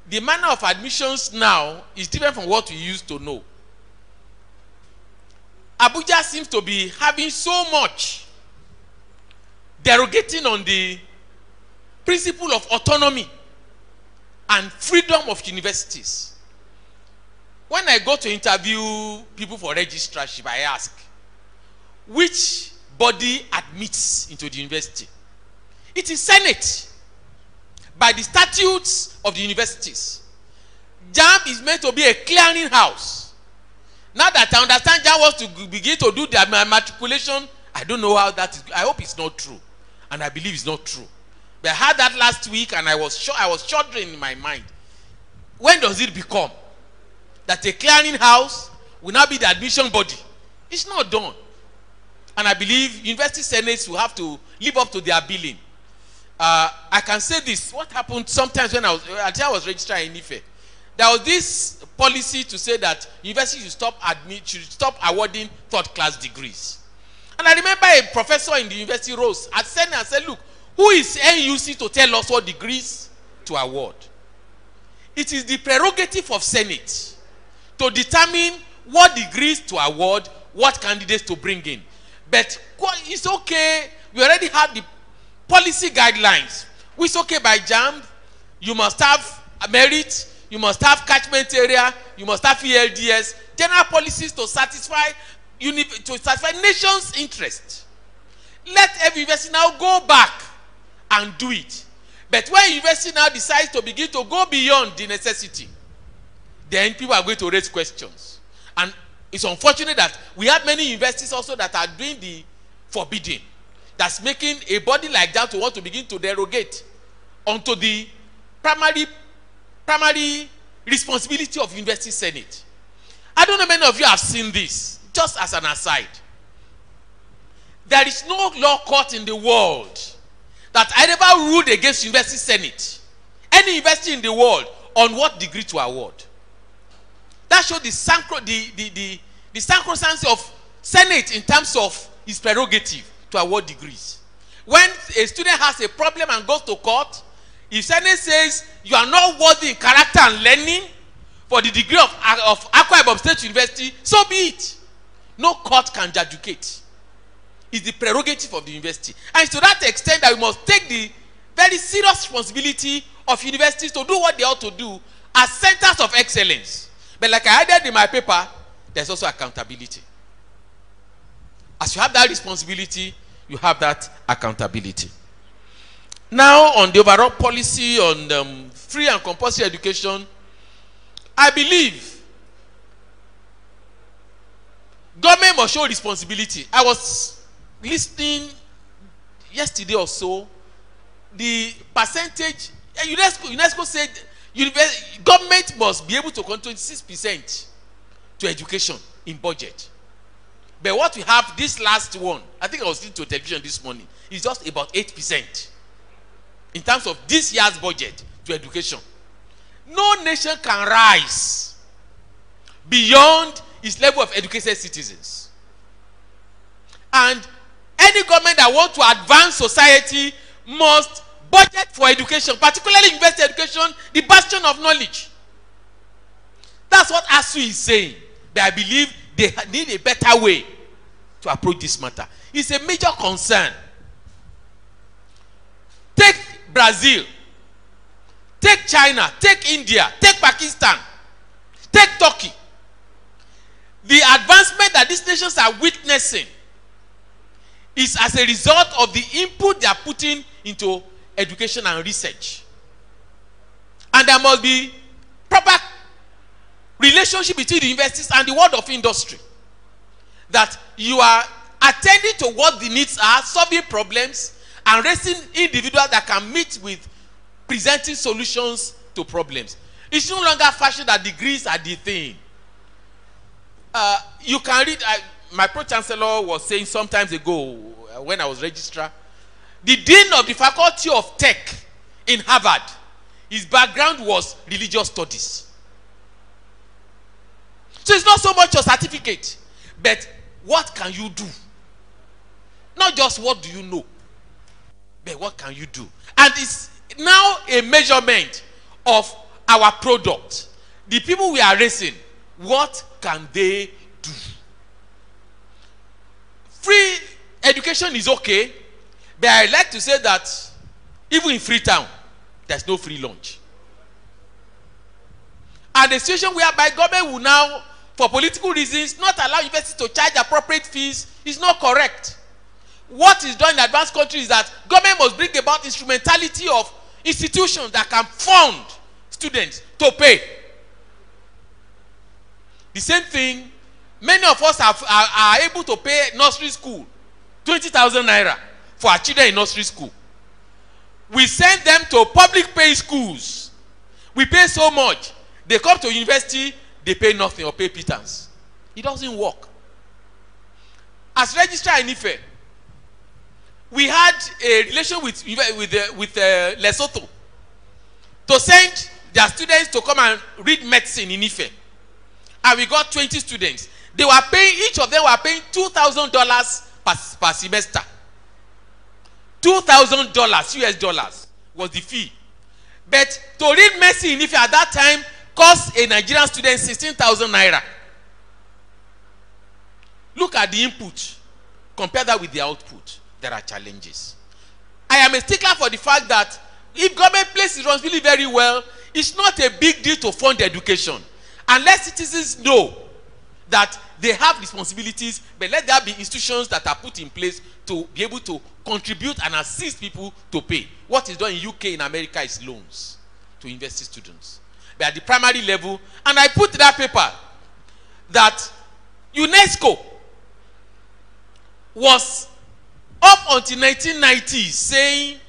the manner of admissions now is different from what we used to know. Abuja seems to be having so much derogating on the principle of autonomy and freedom of universities. When I go to interview people for registrarship, I ask, which body admits into the university. It is Senate. By the statutes of the universities, JAMB is meant to be a clearing house. Now that I understand JAMB wants to begin to do their matriculation, I don't know how that is. I hope it's not true, and I believe it's not true. But I heard that last week, and I was shuddering in my mind. When does it become that a clearing house will now be the admission body? It's not done. And I believe university senates will have to live up to their billing. I can say this. What happened sometimes when I was registrar in Ife, there was this policy to say that university should stop awarding third-class degrees. And I remember a professor in the university rose at Senate and said, look, who is NUC to tell us what degrees to award? It is the prerogative of Senate to determine what degrees to award, what candidates to bring in. But it's okay. We already have the policy guidelines. It's okay by JAMB. You must have a merit. You must have catchment area. You must have ELDS. General policies to satisfy nation's interest. Let every university now go back and do it. But when university now decides to begin to go beyond the necessity, then people are going to raise questions. And it's unfortunate that we have many universities also that are doing the forbidding. That's making a body like that to want to begin to derogate onto the primary responsibility of university senate. I don't know many of you have seen this. Just as an aside, there is no law court in the world that I never ruled against university senate, any university in the world, on what degree to award. That shows the sacrosanct of senate in terms of its prerogative to award degrees. When a student has a problem and goes to court, if senate says you are not worthy in character and learning for the degree of Akwa Ibom State University, so be it. No court can adjudicate. It's the prerogative of the university. And to that extent that we must take the very serious responsibility of universities to do what they ought to do as centers of excellence. But like I added in my paper, there's also accountability. As you have that responsibility, you have that accountability. Now, on the overall policy on free and compulsory education, I believe government must show responsibility. I was listening yesterday or so, the percentage, UNESCO said government must be able to control 6% to education in budget. But what we have, this last one, I think I was listening to television this morning, is just about 8% in terms of this year's budget to education. No nation can rise beyond its level of educated citizens. And any government that wants to advance society must budget for education, particularly university education, the bastion of knowledge. That's what ASU is saying. But I believe they need a better way to approach this matter. It's a major concern. Take Brazil, take China, take India, take Pakistan, take Turkey. The advancement that these nations are witnessing is as a result of the input they are putting into education and research. And there must be proper relationship between the universities and the world of industry. That you are attending to what the needs are, solving problems, and raising individuals that can meet with presenting solutions to problems. It's no longer fashion that degrees are the thing. You can read, my pro-chancellor was saying sometimes ago when I was registrar, the dean of the faculty of tech in Harvard, his background was religious studies. So it's not so much a certificate, but what can you do? Not just what do you know, but what can you do? And it's now a measurement of our product. The people we are raising, what can they do? Free education is okay, but I like to say that even in Freetown, there's no free lunch. And the situation whereby government will now, for political reasons, not allow universities to charge appropriate fees is not correct. what is done in advanced countries is that government must bring about instrumentality of institutions that can fund students to pay. The same thing, many of us are able to pay nursery school 20,000 naira for our children in nursery school. We send them to public pay schools. We pay so much. They come to university, they pay nothing or pay pittance. It doesn't work. As registrar in Ife, we had a relation with Lesotho to send their students to come and read medicine in Ife. And we got 20 students. They were paying, each of them were paying $2,000 per semester. $2,000 US dollars was the fee. But to read medicine in Ife at that time cost a Nigerian student 16,000 naira. Look at the input. Compare that with the output. There are challenges. I am a stickler for the fact that if government plays its responsibility very well, it's not a big deal to fund education. Unless citizens know that they have responsibilities, but let there be institutions that are put in place to be able to contribute and assist people to pay. What is done in UK, in America, is loans to university students. But at the primary level, and I put that paper that UNESCO was up until 1990 saying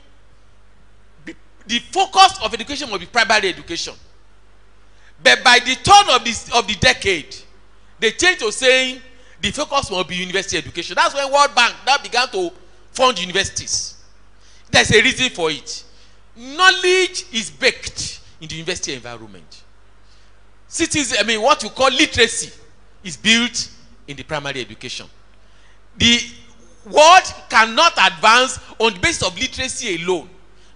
the focus of education must be primary education. But by the turn of the decade, they changed to saying the focus must be university education. That's when World Bank now began to fund universities. There's a reason for it. Knowledge is baked in the university environment. What you call literacy is built in the primary education. The world cannot advance on the basis of literacy alone,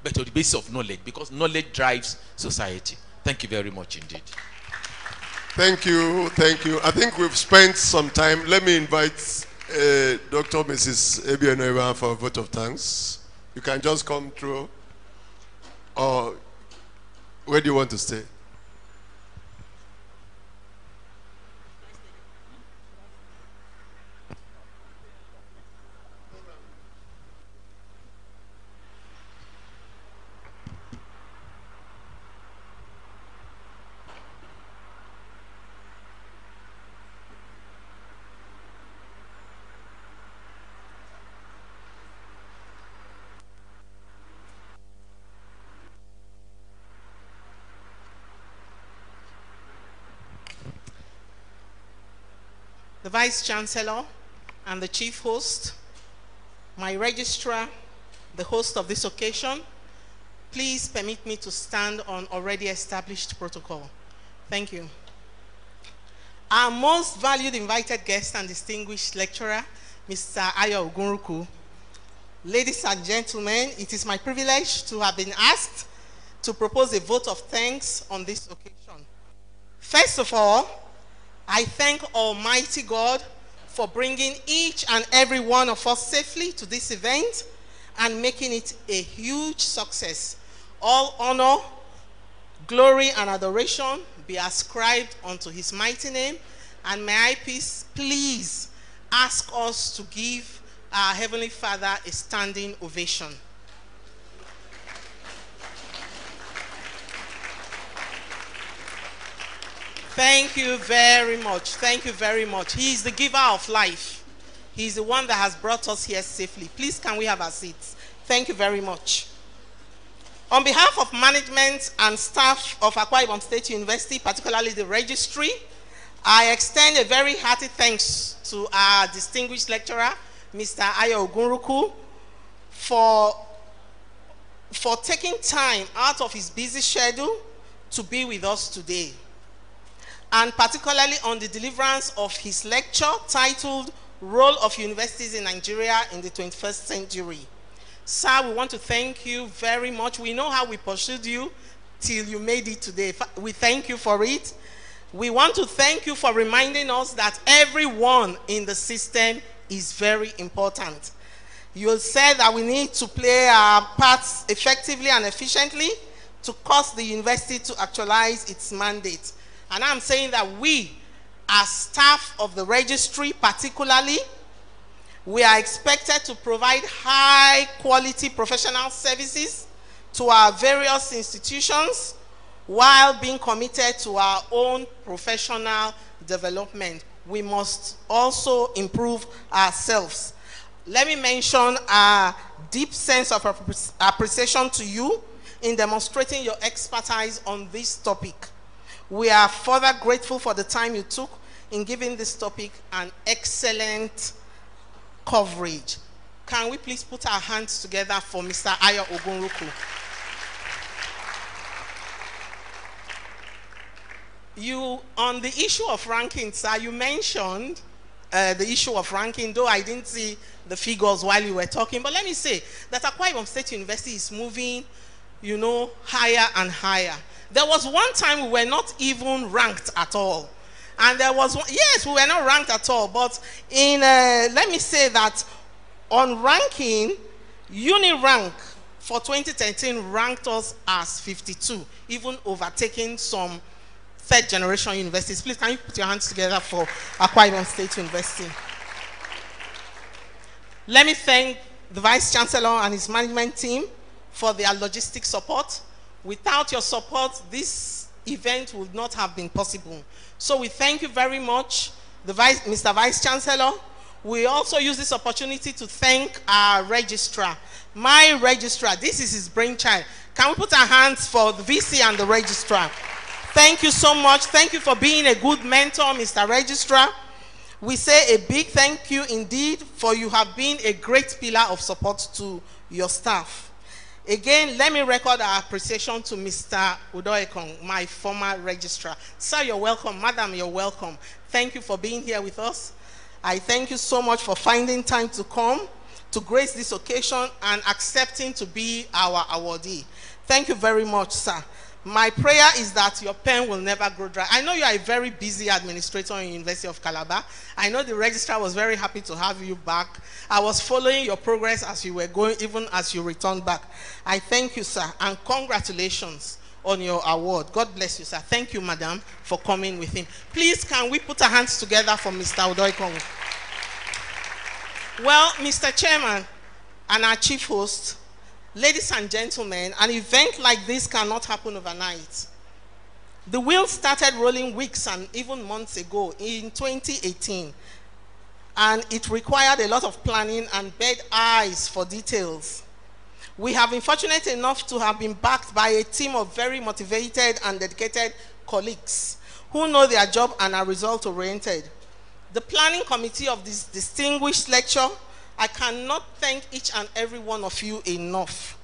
but on the basis of knowledge, because knowledge drives society. Thank you very much indeed. Thank you, thank you. I think we've spent some time. Let me invite Dr. Mrs. Eno Ibanga for a vote of thanks. You can just come through. Or where do you want to stay? The Vice Chancellor and the Chief Host, my Registrar, the host of this occasion, please permit me to stand on already established protocol. Thank you. Our most valued invited guest and distinguished lecturer, Mr. Ayo Ogunruku. Ladies and gentlemen, it is my privilege to have been asked to propose a vote of thanks on this occasion. First of all, I thank Almighty God for bringing each and every one of us safely to this event and making it a huge success. All honor, glory, and adoration be ascribed unto his mighty name. And may I please ask us to give our Heavenly Father a standing ovation. Thank you very much. Thank you very much. He is the giver of life. He is the one that has brought us here safely. Please, can we have our seats? Thank you very much. On behalf of management and staff of Akwa Ibom State University, particularly the Registry, I extend a very hearty thanks to our distinguished lecturer, Mr. Ayo Ogunruku, for taking time out of his busy schedule to be with us today, and particularly on the deliverance of his lecture titled Role of Universities in Nigeria in the 21st Century. Sir, we want to thank you very much. We know how we pursued you till you made it today. We thank you for it. We want to thank you for reminding us that everyone in the system is very important. You said that we need to play our parts effectively and efficiently to cause the university to actualize its mandate. And I'm saying that we, as staff of the Registry particularly, We are expected to provide high quality professional services to our various institutions while being committed to our own professional development. We must also improve ourselves. Let me mention our deep sense of appreciation to you in demonstrating your expertise on this topic. We are further grateful for the time you took in giving this topic an excellent coverage. Can we please put our hands together for Mr. Ayo Ogunruku? You, on the issue of ranking, sir, you mentioned the issue of ranking, though I didn't see the figures while you were talking. But let me say that Akwa Ibom State University is moving, you know, higher and higher. There was one time we were not even ranked at all. And there was, yes, we were not ranked at all. But in, let me say that on ranking, UniRank for 2013 ranked us as 52, even overtaking some third generation universities. Please, can you put your hands together for Akwa Ibom State University? Let me thank the Vice Chancellor and his management team for their logistic support. Without your support, this event would not have been possible. So we thank you very much, Mr. Vice Chancellor. We also use this opportunity to thank our registrar. My registrar, this is his brainchild. Can we put our hands for the VC and the registrar? Thank you so much. Thank you for being a good mentor, Mr. Registrar. We say a big thank you indeed, for you have been a great pillar of support to your staff. Again, let me record our appreciation to Mr. Udoekong, my former registrar. Sir, you're welcome. Madam, you're welcome. Thank you for being here with us. I thank you so much for finding time to come to grace this occasion and accepting to be our awardee. Thank you very much, sir. My prayer is that your pen will never grow dry. I know you are a very busy administrator in University of Calabar. I know the registrar was very happy to have you back. I was following your progress as you were going, even as you returned back. I thank you, sir, and congratulations on your award. God bless you, sir. Thank you, madam, for coming with him. Please, can we put our hands together for Mr. Udoekong? Well, Mr. Chairman and our chief host, ladies and gentlemen, an event like this cannot happen overnight. The wheel started rolling weeks and even months ago in 2018, and it required a lot of planning and bird eyes for details. We have been fortunate enough to have been backed by a team of very motivated and dedicated colleagues who know their job and are result-oriented. The planning committee of this distinguished lecture, I cannot thank each and every one of you enough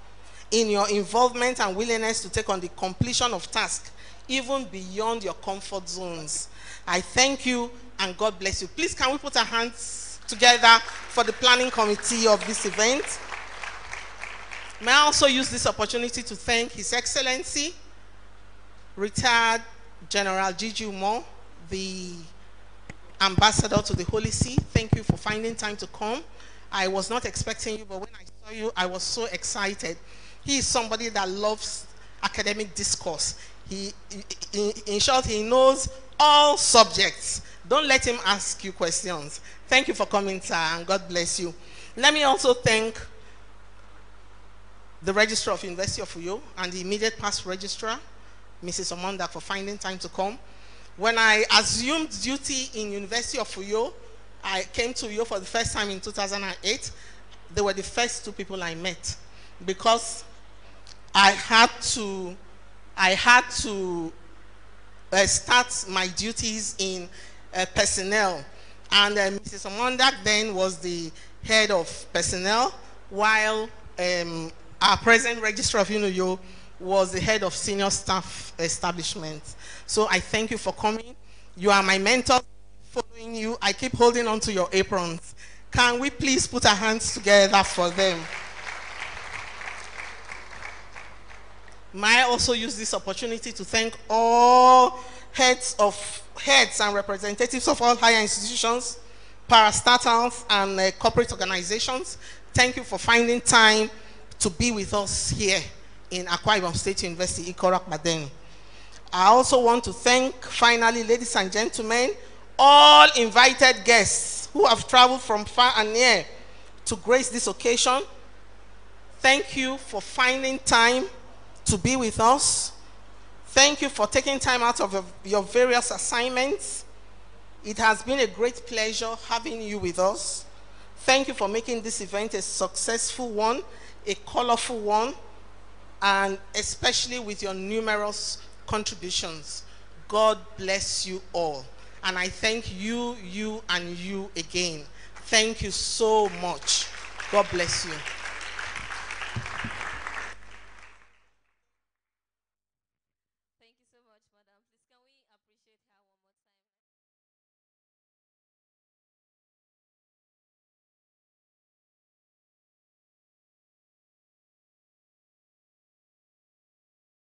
in your involvement and willingness to take on the completion of tasks, even beyond your comfort zones. I thank you and God bless you. Please, can we put our hands together for the planning committee of this event? May I also use this opportunity to thank His Excellency, retired General Gigi Umo, the ambassador to the Holy See. Thank you for finding time to come. I was not expecting you, but when I saw you, I was so excited. He is somebody that loves academic discourse. In short, he knows all subjects. Don't let him ask you questions. Thank you for coming, sir, and God bless you. Let me also thank the Registrar of University of Uyo and the immediate past registrar, Mrs. Omonda, for finding time to come. When I assumed duty in University of Uyo, I came to Uyo for the first time in 2008. They were the first two people I met because I had to start my duties in personnel. And Mrs. Omonda then was the head of personnel, while our present registrar of Uyo was the head of senior staff establishment. So I thank you for coming. You are my mentors. Following you, I keep holding on to your aprons. Can we please put our hands together for them? May I also use this opportunity to thank all heads and representatives of all higher institutions, parastatals, and corporate organizations. Thank you for finding time to be with us here in Akwa Ibom State University, Ikorak Baden. I also want to thank, finally, ladies and gentlemen, all invited guests who have traveled from far and near to grace this occasion. Thank you for finding time to be with us. Thank you for taking time out of your various assignments. It has been a great pleasure having you with us. Thank you for making this event a successful one, a colorful one, and especially with your numerous contributions. God bless you all. And I thank you, and you again. Thank you so much. God bless you. Thank you so much, madam. Please, can we appreciate her one more time?